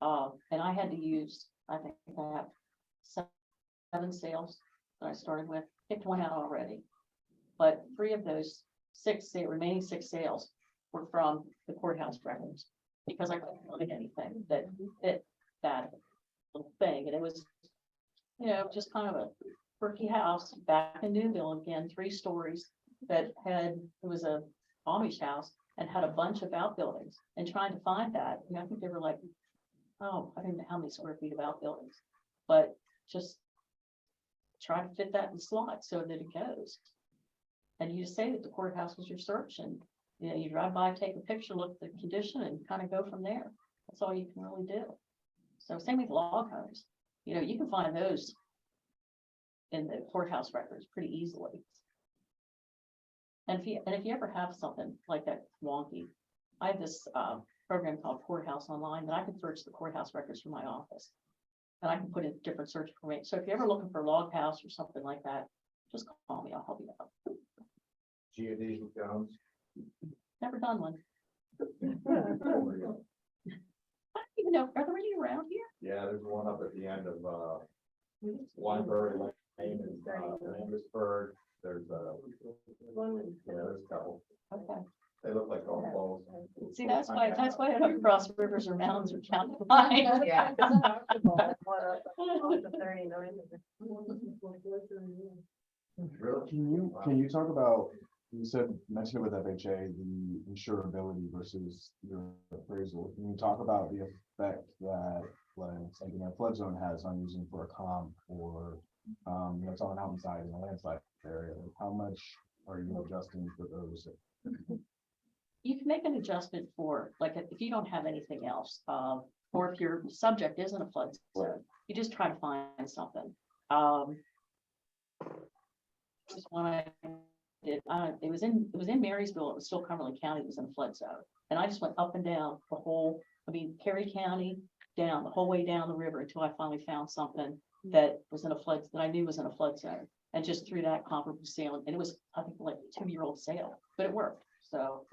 And I had to use, I think I have 7 sales that I started with, picked one out already. But 3 of those remaining 6 sales were from the courthouse records. because I couldn't find anything that fit that little thing, and it was, just kind of a quirky house back in Newville again, 3 stories that it was a Amish house and had a bunch of outbuildings, and trying to find that, I think they were like, oh, I don't know how many square feet of outbuildings, but just try to fit that in slots so that it goes. And you just say that the courthouse was your search, and you drive by, take a picture, look at the condition, and kind of go from there. That's all you can really do. So same with log homes. You can find those in the courthouse records pretty easily. And if you ever have something like that wonky, I have this program called Courthouse Online that I can search the courthouse records from my office, and I can put in different search information. So if you're ever looking for a log house or something like that, just call me. I'll help you out. Geodesic Jones. Never done one. I don't even know. Are there any around here? Yeah, there's one up at the end of, Weinberg Lane and, Amherstburg. There's, there's a couple. Okay. They look like golf balls. See, that's why I don't cross rivers or mountains or county lines. Yeah. Really? Can you talk about, mentioned with FHA, the insurability versus your appraisal? Can you talk about the effect that, like, something like flood zone has on using for a comp, or, it's on a mountainside in a landslide area? Like, how much are you adjusting for those? You can make an adjustment for, like, if you don't have anything else, or if your subject isn't a flood zone, you just try to find something. Just one I did, it was in Marysville, it was still Cumberland County, it was in a flood zone. And I just went up and down the whole, Perry County, down the whole way down the river until I finally found something that was in a flood, that I knew was in a flood zone. And just through that comparable sale, and it was, I think, like a 2-year-old sale, but it worked. So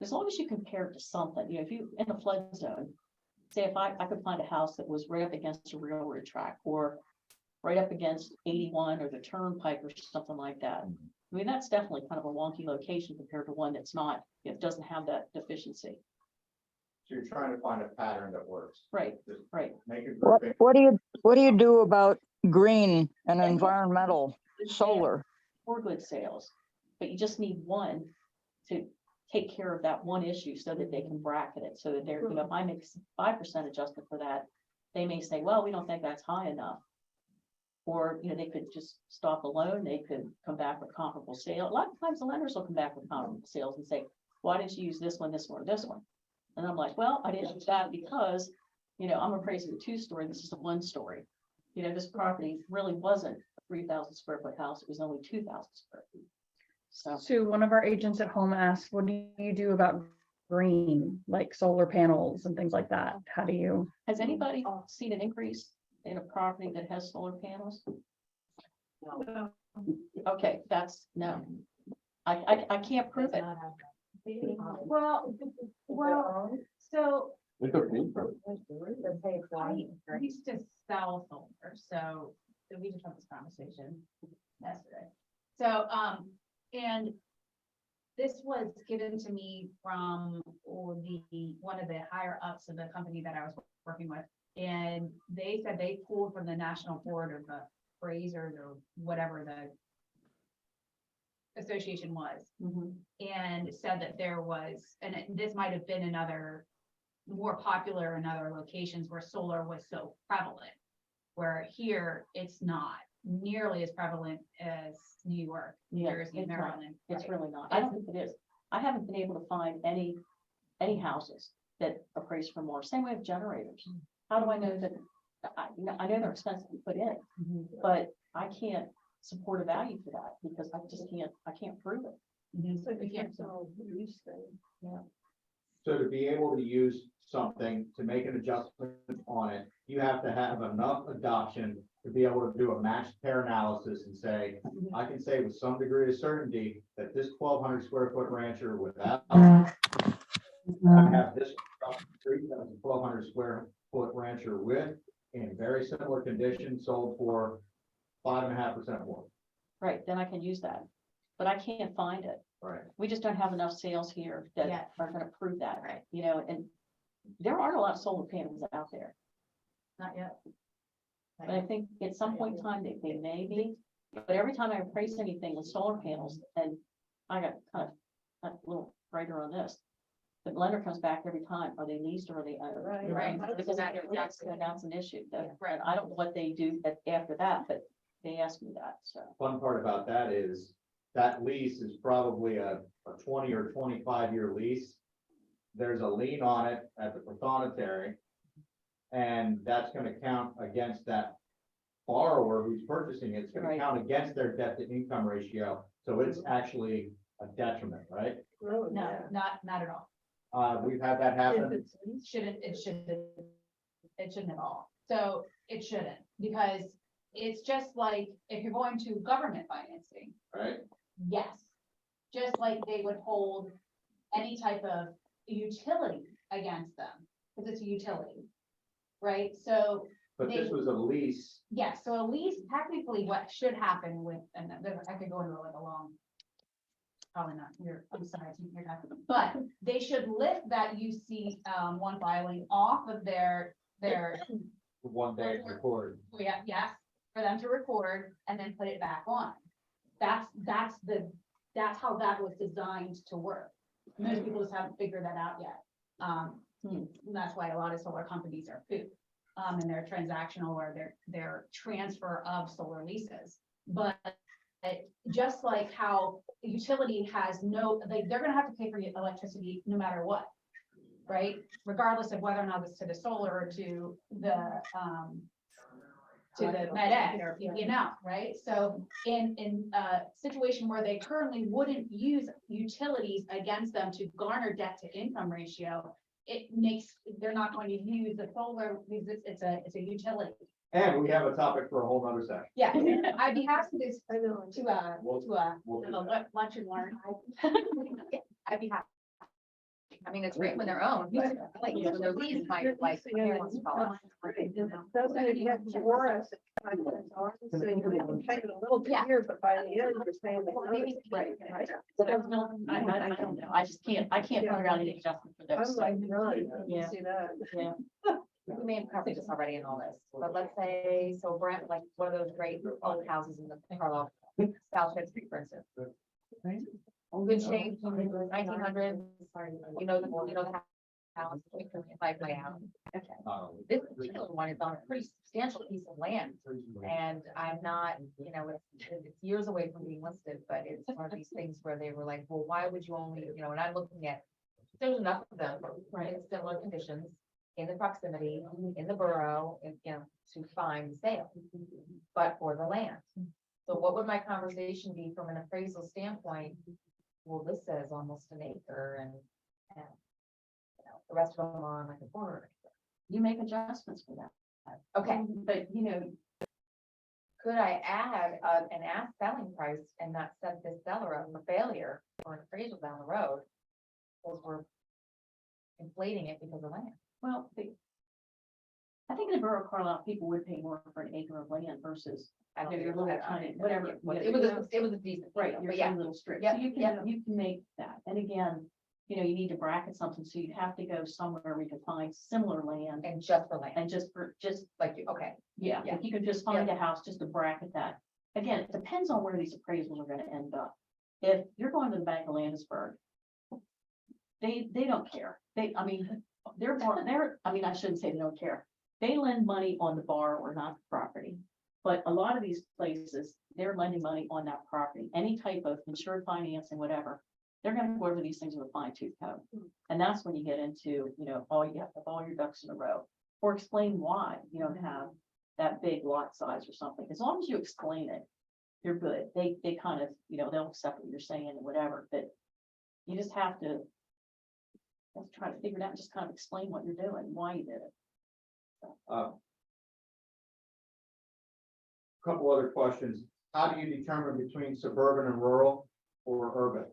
as long as you compare it to something, if you in a flood zone, say if I could find a house that was right up against a railroad track, or right up against 81 or the turnpike or something like that. That's definitely kind of a wonky location compared to one that's not, it doesn't have that deficiency. So you're trying to find a pattern that works. Right, Just right. make it. What do you do about green and environmental solar? For good sales, but you just need one to take care of that one issue so that they can bracket it, so that they're, if I make 5% adjustment for that, they may say, well, we don't think that's high enough. Or, they could just stop the loan, they could come back with comparable sale. A lot of times the lenders will come back with comparable sales and say, why didn't you use this one, or this one? And I'm like, well, I didn't use that because, I'm appraising a 2-story, this is a 1-story. This property really wasn't a 3,000 square foot house, it was only 2,000 square feet. So Sue, one of our agents at home asked, what do you do about green, like solar panels and things like that? How do you? has anybody seen an increase in a property that has solar panels? No. Okay, that's no. I can't prove it. Well, so It's okay. I used to sell solar, so we just had this conversation yesterday. So, and this was given to me from one of the higher ups of the company that I was working with. And they said they pulled from the National Board of Appraisers or whatever the association was, and said that there was, and this might have been another more popular in other locations where solar was so prevalent, where here it's not nearly as prevalent as New York, New Jersey, it's not. Maryland. It's right? really not. I don't think it is. I haven't been able to find any houses that appraise for more. Same way with generators. How do I know that? I know they're expensive to put in, but I can't support a value for that because I can't prove it. So you can't sell these things. Yeah. So to be able to use something to make an adjustment on it, you have to have enough adoption to be able to do a matched pair analysis and say, I can say with some degree of certainty that this 1,200 square foot rancher without, I have this 1,200 square foot rancher with, in very similar condition, sold for 5.5% more. Right, then I can use that, but I can't find it. Right. We just don't have enough sales here Yeah. that are gonna prove that, Right. you know, and there aren't a lot of solar panels out there. Not yet. But I think at some point in time, they may be, but every time I appraise anything with solar panels, and I got kind of a little brighter on this. The lender comes back every time, are they leased or are they owned? Right. Because that's an issue, Brett, I don't know what they do after that, but they asked me that, so. Fun part about that is that lease is probably a 20 or 25-year lease. There's a lien on it at the prothonotary. And that's gonna count against that borrower who's purchasing it. It's gonna Right. count against their debt to income ratio. So it's actually a detriment, right? Oh, No, yeah. not at all. We've had that happen. It shouldn't at all. So it shouldn't, because it's just like, if you're going to government financing, Right? yes. Just like they would hold any type of utility against them, because it's a utility. Right? So, But this was a lease. yes, so at least technically what should happen with, and I could go into like a long. Probably not, I'm sorry, you're not, but they should lift that UC one filing off of their, One day record. yeah, yes, for them to record and then put it back on. That's how that was designed to work. Most people just haven't figured that out yet. And that's why a lot of solar companies are food. And they're transactional or their transfer of solar leases. But just like how the utility has no, they're gonna have to pay for your electricity no matter what. Right? Regardless of whether or not it's to the solar or to the med ed or, you know, right? So in a situation where they currently wouldn't use utilities against them to garner debt to income ratio, it makes, they're not going to use the solar because it's a utility. And we have a topic for a whole nother session. Yeah, I'd be happy to, I know. We'll do lunch and learn. I'd be happy. I mean, it's great when they're owned, like, when they're leased, my, like, parents call it. Doesn't it get for us? So you pay it a little bit here, but by the end, you're saying. Right. I don't know, I just can't figure out any adjustment for I'm those. like, really, Yeah. see that. Yeah. We may have covered this already in all this, but let's say, so Brent, like, one of those great old houses in the Carlisle, South Fifth Street, for instance. Good shape, 1900s, you know the house, like layout. Okay. This particular one is on a pretty substantial piece of land, and I'm not, you know, it's years away from being listed, but it's one of these things where they were like, well, why would you only, you know, and I'm looking at, there's enough of them, right, in similar conditions, in the proximity, in the borough, and, you know, to find sale, but for the land. So what would my conversation be from an appraisal standpoint? Well, this says almost an acre and you know, the rest of them are on like a quarter. You make adjustments for that. Okay, But, you know, could I add an ask selling price and not set this seller up for failure or an appraisal down the road? Because we're inflating it because of land. well, I think in the borough of Carlisle, people would pay more for an acre of land versus I don't your know, little I don't- tiny, whatever. It was a decent. Right, deal, your but yeah, tiny little strip. Yep, So you yep. can make that. And again, you know, you need to bracket something, so you'd have to go somewhere where we could find similar land and just for land, and just, like, okay, yeah, Yeah. if you could just find a house just to bracket that. Again, it depends on where these appraisals are gonna end up. If you're going to the Bank of Landisburg, they don't care. I mean, I shouldn't say they don't care. They lend money on the borrower, not the property. But a lot of these places, they're lending money on that property, any type of insured financing, whatever. They're gonna go over these things with a fine tooth comb. And that's when you get into, you know, you have to have all your ducks in a row. Or explain why you don't have that big lot size or something. As long as you explain it, you're good. They kind of, you know, they'll accept what you're saying and whatever, but you just have to try to figure it out and just kind of explain what you're doing, why you did it. Couple other questions. How do you determine between suburban and rural or urban?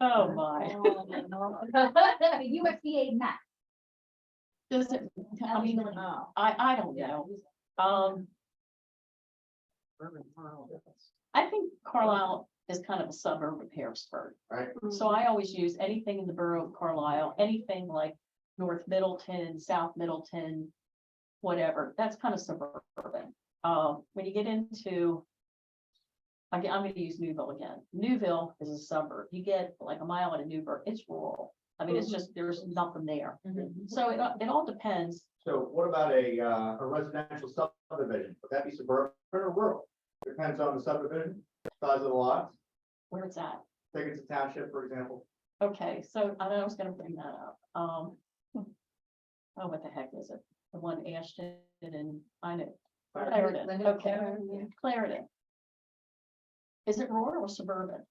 Oh, my. USDA map. Does it, I mean, I don't know. I think Carlisle is kind of a suburb of Harrisburg. Right. So I always use anything in the borough of Carlisle, anything like North Middleton, South Middleton, whatever, that's kind of suburban. When you get into, again, I'm gonna use Newville again. Newville is a suburb. You get like a mile out of Newburgh, it's rural. I mean, it's just, there's nothing there. So it all depends. So what about a residential subdivision? Would that be suburban or rural? Depends on the subdivision, size of the lots. Where it's at. Think it's a township, for example. Okay, so I know I was gonna bring that up. Oh, what the heck is it? The one Ashton and I know. Clarendon, Linda, okay, Clarendon, Clarendon. Is it rural or suburban?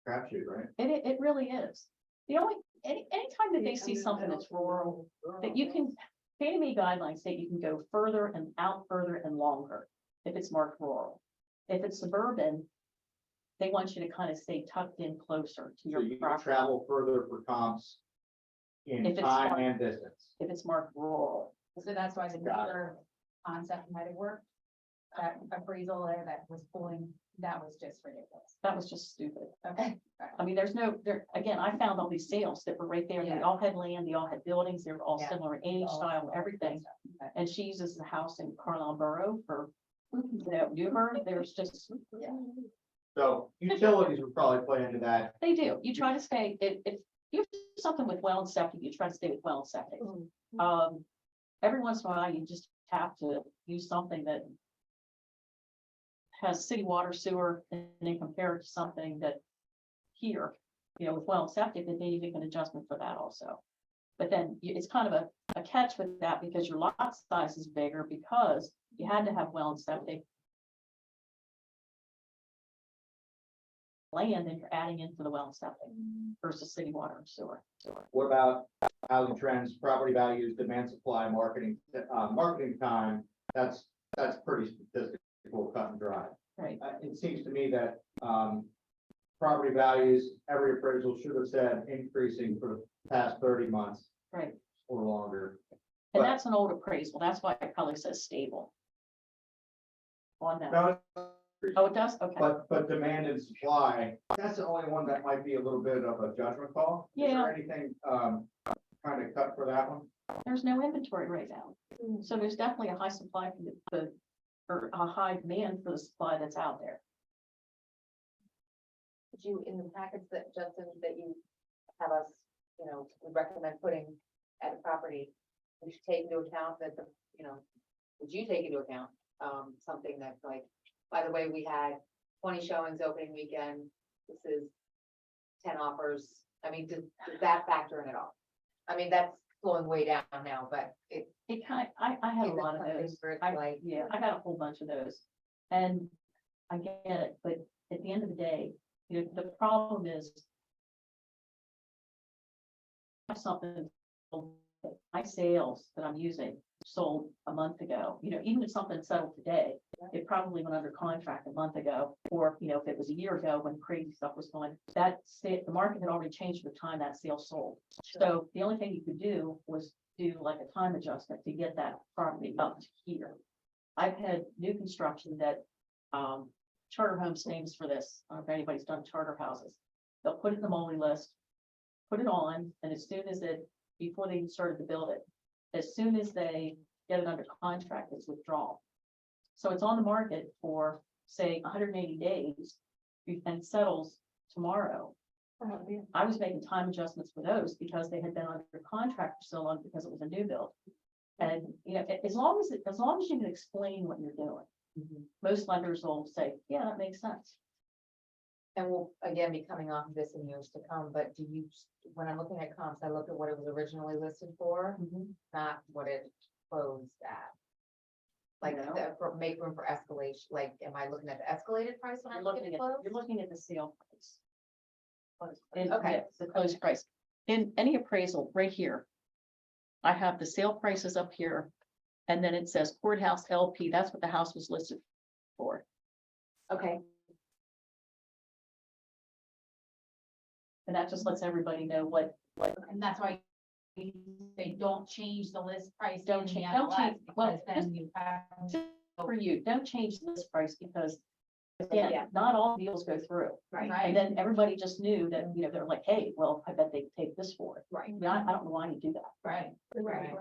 Crapshoot, right? It really is. The only, anytime that they see something that's rural, that you can, Fannie Mae guidelines say you can go further and out further and longer if it's marked rural. If it's suburban, they want you to kind of stay tucked in closer to So your you can property. travel further for comps in If it's time smart. and distance. If it's marked rural. So that's why the Got it. other concept might have worked. That appraisal there that was pulling, that was just ridiculous. That was just stupid. Okay. I mean, there's no, there, again, I found all these sales that were right there. They Yeah. all had land, they all had buildings, they were all Yeah. similar age, style, everything. Okay. And she uses the house in Carlisle Borough for, Newburgh, there's just, So utilities would probably play into that. they do. You try to stay, if you do something with well and septic, you try to stay with well and septic. Every once in a while, you just have to use something that has city water sewer and then compare it to something that here, with well and septic, that they make an adjustment for that also. But then it's kind of a catch with that because your lot size is bigger because you had to have well and septic land and you're adding in for the well and septic versus city water and sewer. What about housing trends, property values, demand, supply, marketing, marketing time? That's pretty statistical, cut and dry. Right. It seems to me that, property values, every appraisal should have said increasing for the past 30 months Right. or longer. And But- that's an old appraisal. That's why it probably says stable. On that. No, Oh, it does? Okay. but demand and supply, that's the only one that might be a little bit of a judgment call. Is Yeah. there anything, kind of cut for that one? There's no inventory right now. So there's definitely a high supply for or a high demand for the supply that's out there. Did you, in the packets that Justin, that you have us, we recommend putting at a property, we should take into account that would you take into account, something that's like, by the way, we had 20 showings opening weekend, this is 10 offers. I mean, does that factor in at all? I mean, that's slowing way down now, but it. It kind of, I have a is it lot of something those. where it's I like, Yeah, I got a whole bunch of those. And I get it, but at the end of the day, the problem is something, my sales that I'm using sold a month ago, even if something settled today, it probably went under contract a month ago, or, if it was a year ago when crazy stuff was going, the market had already changed from the time that sale sold. So the only thing you could do was do like a time adjustment to get that property up to here. I've had new construction that, Charter Homes names for this, I don't know if anybody's done charter houses. They'll put it in the MOLI list, put it on, and as soon as before they even started to build it, as soon as they get it under contract, it's withdrawal. So it's on the market for, say, 180 days and settles tomorrow. I was making time adjustments for those because they had been under contract for so long because it was a new build. And, as long as you can explain what you're doing, most lenders will say, yeah, that makes sense. And we'll again be coming off of this in years to come, but when I'm looking at comps, I look at what it was originally listed for, not what it closed at. Like, make room for escalation, like, am I looking at the escalated price when I'm looking at close? You're looking at the sale price. Okay. Yeah, the closed price. In any appraisal, right here, I have the sale prices up here, and then it says courthouse LP, that's what the house was listed for. Okay, And that just lets everybody know what, And that's why they don't change the list price. Don't in the change- MLS, well, because then you have. for you, don't change this price because again, Yeah. not all deals go through. Right. And then everybody just knew that, you know, they're like, hey, well, I bet they take this for it. Right. I mean, I don't know why you do that. Right. Right.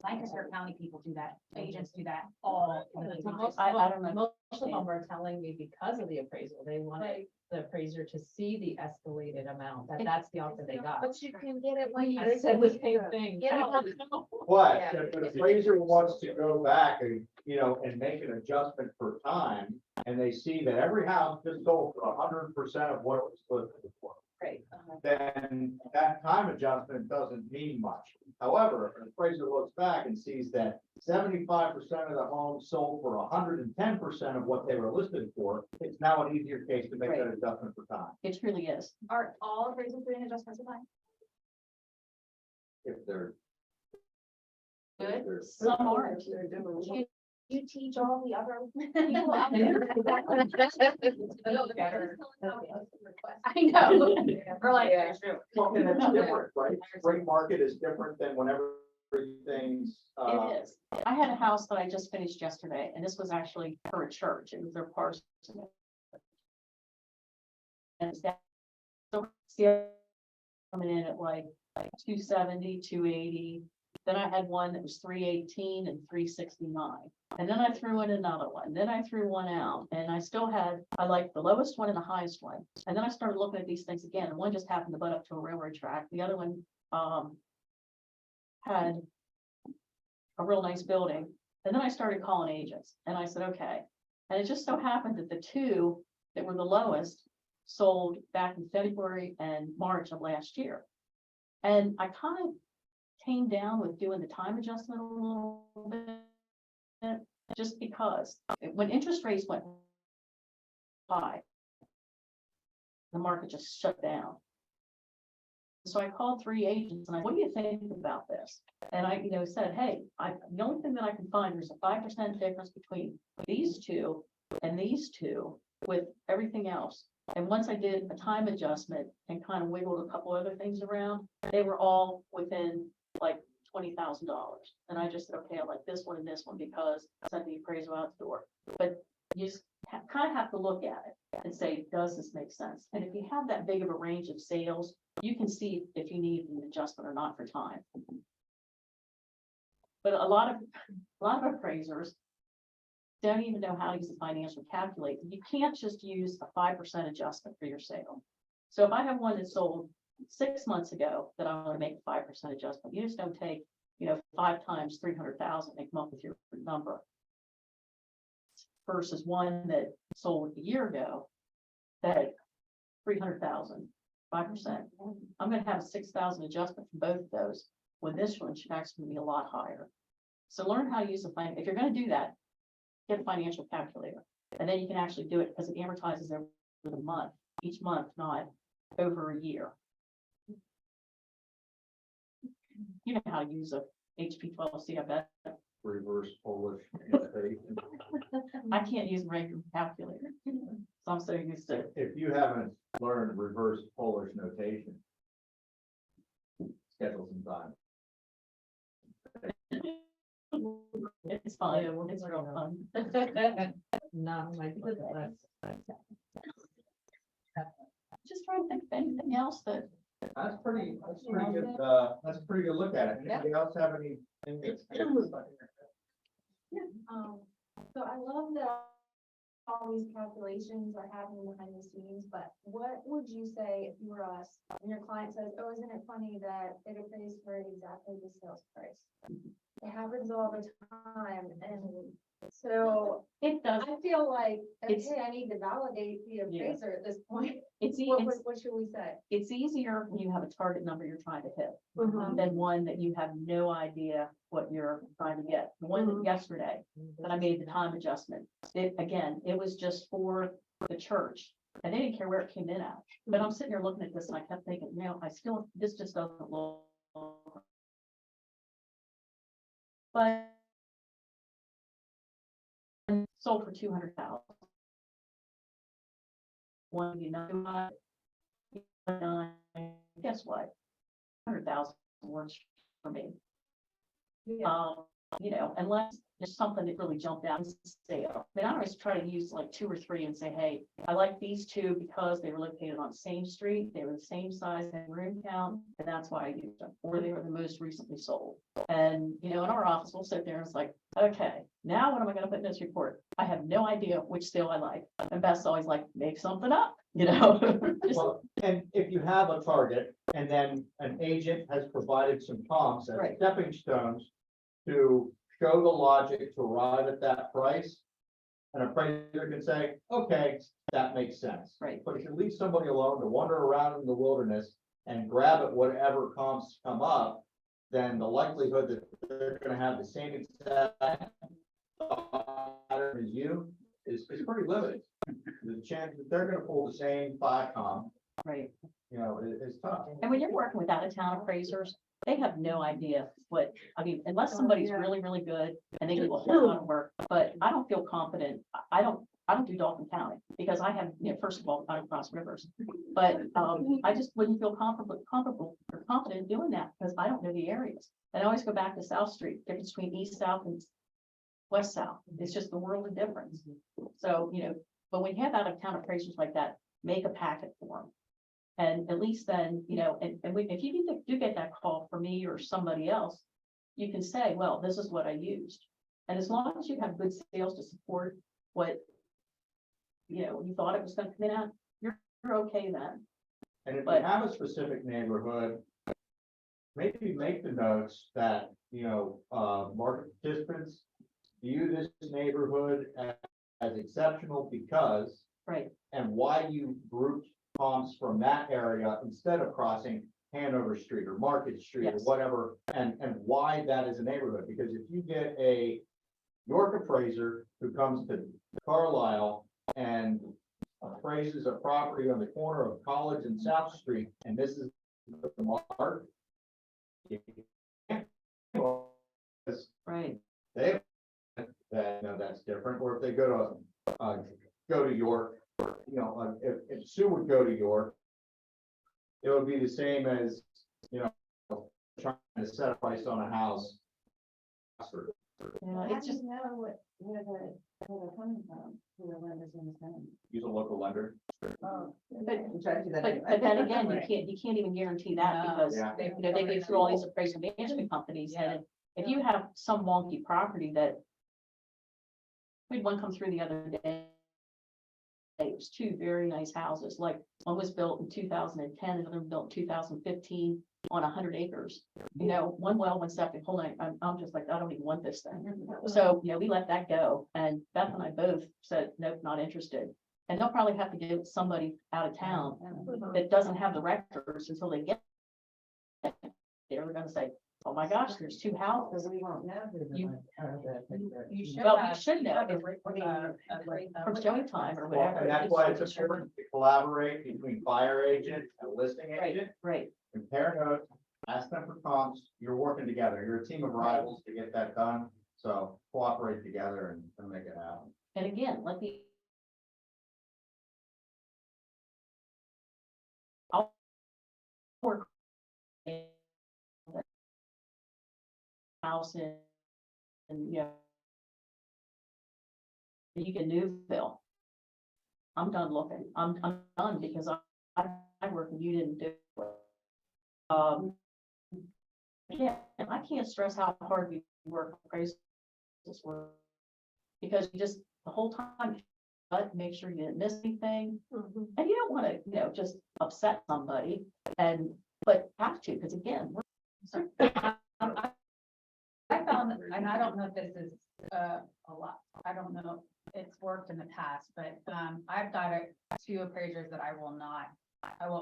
Lancaster County people do that, agents do that all the time. I don't know. Most of them are telling me because of the appraisal, they wanted the appraiser to see the escalated amount, that's the offer they got. But you can get it when you. I said the same thing. Get it on- But Yeah. if an appraiser wants to go back and, you know, and make an adjustment for time, and they see that every house just sold for 100% of what it was listed for, Right. then that time adjustment doesn't mean much. However, if an appraiser looks back and sees that 75% of the homes sold for 110% of what they were listed for, it's now an easier case to make that adjustment for time. It truly is. Are all appraisals doing adjustments of time? If they're. Good. if they're- Some aren't. You teach all the other people out there. I know. We're like, Well, and it's different, right? Spring market is different than whenever everything's, It is. I had a house that I just finished yesterday, and this was actually for a church. It was their parsonage. And it's that, so still coming in at like 270, 280. Then I had one that was 318 and 369. And then I threw in another one. Then I threw one out, and I still had, I liked the lowest one and the highest one. And then I started looking at these things again, and one just happened to butt up to a railroad track. The other one, had a real nice building. And then I started calling agents, and I said, okay. And it just so happened that the two that were the lowest sold back in February and March of last year. And I kind of came down with doing the time adjustment a little bit, just because when interest rates went high, the market just shut down. So I called 3 agents and I, what do you think about this? And I, said, hey, the only thing that I can find is a 5% difference between these two and these two with everything else. And once I did a time adjustment and kind of wiggled a couple other things around, they were all within like $20,000. And I just said, okay, I like this one and this one because I sent the appraisal out the door. But you just kind of have to look at it and say, does this make sense? And if you have that big of a range of sales, you can see if you need an adjustment or not for time. But a lot of appraisers don't even know how to use a financial calculator. You can't just use a 5% adjustment for your sale. So if I have one that sold 6 months ago that I want to make a 5% adjustment, you just don't take, 5 times 300,000 and come up with your number. Versus one that sold a year ago that 300,000, 5%. I'm going to have a 6,000 adjustment for both of those, when this one should actually be a lot higher. So learn how to use if you're going to do that, get a financial calculator, and then you can actually do it because it amortizes over the month, each month, not over a year. You know how to use a HP12C, I bet. reverse Polish notation. I can't use a regular calculator, so I'm so used to it. If you haven't learned reverse Polish notation, schedule some time. It's fun, Yeah, we'll it's figure real it fun. No, my goodness. Just trying to think of anything else that, That's pretty good, that's a pretty good look at it. Anybody else have anything that's? So I love that all these calculations are happening behind the scenes, but what would you say if you were us, and your client says, oh, isn't it funny that it appraised for exactly the sales price? It happens all the time, and so it does, I feel like, It's- okay, I need to validate the appraiser at this point. it's What should we say? it's easier when you have a target number you're trying to hit Mhm. than one that you have no idea what you're trying to get. The one that yesterday that I made the time adjustment, it was just for the church. And they didn't care where it came in at. But I'm sitting here looking at this and I kept thinking, this just doesn't look. But sold for 200,000. One, guess what? 100,000 works for me. you know, unless there's something that really jumped out and sale. I mean, I always try to use like 2 or 3 and say, hey, I like these 2 because they were located on the same street, they were the same size and room count, and that's why I used them, or they were the most recently sold. And, you know, in our office, we'll sit there and it's like, okay, now what am I gonna put in this report? I have no idea which sale I like. And Beth's always like, make something up, you know? Just- Well, and if you have a target and then an agent has provided some comps as Right. stepping stones to show the logic to arrive at that price, an appraiser can say, okay, that makes sense. Right. But if you leave somebody alone to wander around in the wilderness and grab at whatever comps come up, then the likelihood that they're gonna have the same exact pattern as you is pretty limited. The chance that they're gonna pull the same 5 comp, Right. you know, is tough. And when you're working with out-of-town appraisers, they have no idea what, I mean, unless somebody's really, really good and they do a whole lot of work, but I don't feel confident. I don't do Dalton County because I have, you know, first of all, I don't cross rivers. But I just wouldn't feel comfortable or confident doing that because I don't know the areas. And I always go back to South Street, difference between east, south and west, south. It's just the world of difference. So, you know, but when you have out-of-town appraisers like that, make a packet for them. And at least then, you know, if you do get that call from me or somebody else, you can say, well, this is what I used. And as long as you have good sales to support what, you know, you thought it was gonna come in at, you're okay then. And if you But- have a specific neighborhood, maybe make the notes that, you know, market participants view this neighborhood as exceptional because, Right, and why you grouped comps from that area instead of crossing Hanover Street or Market Street or Yes. whatever, and why that is a neighborhood. Because if you get a York appraiser who comes to Carlisle and appraises a property on the corner of College and South Street, and this is the mark, right, they, that, you know, that's different. Or if they go to York, you know, if Sue would go to York, it would be the same as, you know, trying to set a price on a house. yeah, it's just, know where they're coming from, who the lenders in the town. Use a local lender. Oh. but then again, you can't even guarantee that No. because, Yeah. you know, they go through all these appraisal management companies and if you have some wonky property that we had one come through the other day. It was 2 very nice houses, like one was built in 2010, another one built in 2015 on 100 acres. You know, one well, one septic, hold on, I'm just like, I don't even want this thing. So, you know, we let that go and Beth and I both said, nope, not interested. And they'll probably have to give it to somebody out of town that doesn't have the records until they get there. They're gonna say, oh my gosh, there's 2 houses. Because we won't know who the. You- You should Well, have. you should know have a if- re- From showing time or Well, whatever. and that's why it's important to collaborate between buyer agent and listing Right, agent. right. Compare notes, ask them for comps, you're working together, you're a team of rivals to get that done, so cooperate together and make it happen. And again, let the. I'll work. House and, you know. You can Newville. I'm done looking, I'm done because I work and you didn't do it. Yeah, and I can't stress how hard we work, praise this work. Because you just, the whole time, but make sure you didn't miss anything. And you don't want to, you know, just upset somebody but have to, because again, I found, and I don't know if this is a lot, I don't know, it's worked in the past, but I've got 2 appraisers that I won't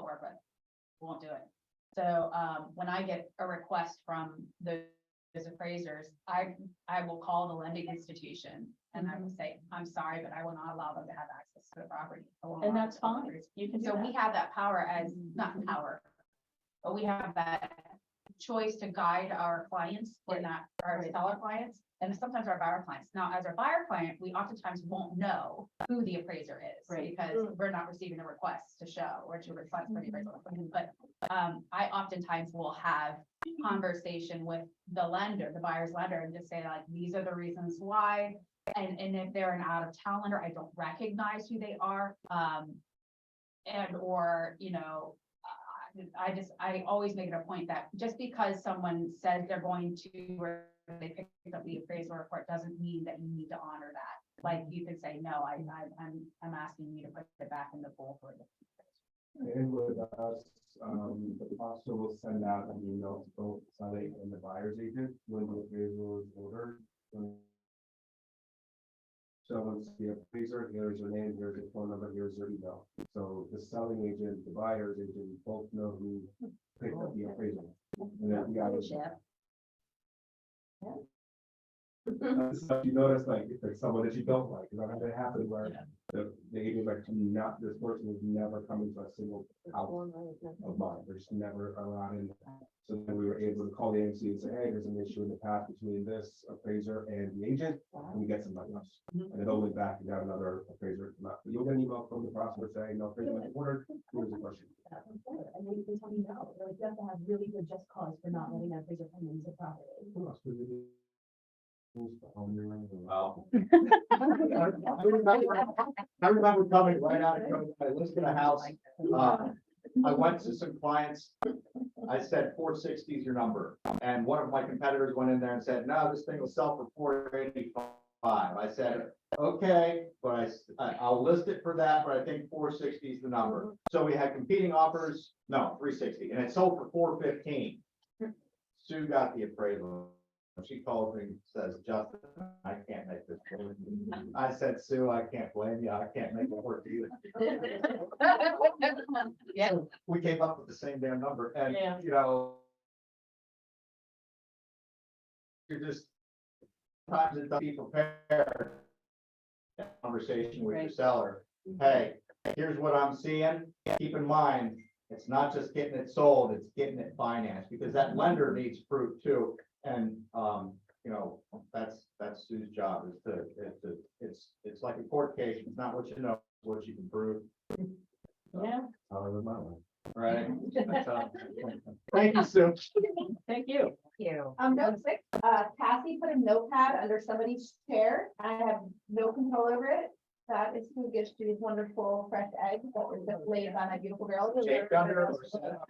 work with, won't do it. So when I get a request from those appraisers, I will call the lending institution and I will say, I'm sorry, but I will not allow them to have access to the property. I will and not that's allow fine, them. you can do So we that. have that power as, not power, but we have that choice to guide our clients in that, our seller clients, and sometimes our buyer clients. Now, as our buyer client, we oftentimes won't know who the appraiser is. Right. Because we're not receiving the request to show or to request for the appraisal. But I oftentimes will have conversation with the lender, the buyer's lender, and just say like, these are the reasons why. And if they're an out of town lender, I don't recognize who they are. And or, you know, I always make it a point that just because someone says they're going to, or they picked up the appraisal report, doesn't mean that you need to honor that. Like you could say, no, I'm asking you to put it back in the pool for the. And with us, the officer will send out an email to both selling and the buyer's agent when the appraisal is ordered. So once the appraiser, here's your name, here's your phone number, here's your email. So the selling agent, the buyer's agent, both know who picked up the appraisal. And then you guys. You notice like if there's someone that you don't like, you know, that happened where the agent like, not, this person is never coming to a single house of mine, they're just never around in. So then we were able to call the agency and say, hey, there's an issue in the past between this appraiser and the agent, and we get somebody else. And then went back and got another appraiser come out. You'll get an email from the prosecutor saying, no, appraiser was ordered, here's the question. And they can tell you no, like, you have to have really good just cause for not letting that appraiser come into the property. Who else would we do? Wow. I remember coming right out of COVID, I listed a house, I went to some clients, I said 460 is your number, and one of my competitors went in there and said, no, this thing will sell for 485. I said, okay, but I'll list it for that, but I think 460 is the number. So we had competing offers, no, 360, and it sold for 415. Sue got the appraisal. She calls me and says, Justin, I can't make this work. I said, Sue, I can't blame you. I can't make it work either. Yeah. So we came up with the same damn number and, Yeah. you know, you're just sometimes it's be prepared. Conversation with your seller. Hey, here's what I'm seeing. Keep in mind, it's not just getting it sold, it's getting it financed because that lender needs proof too. And, you know, that's Sue's job is it's like a court case. It's not what you know, it's what you can prove. Yeah. How I live my life. Right? Thank you, Sue. Thank you. Note 6, Cassie put a notepad under somebody's chair. I have no control over it. That is who gets these wonderful fresh eggs that were just laid by my beautiful girl. Shake under or set up.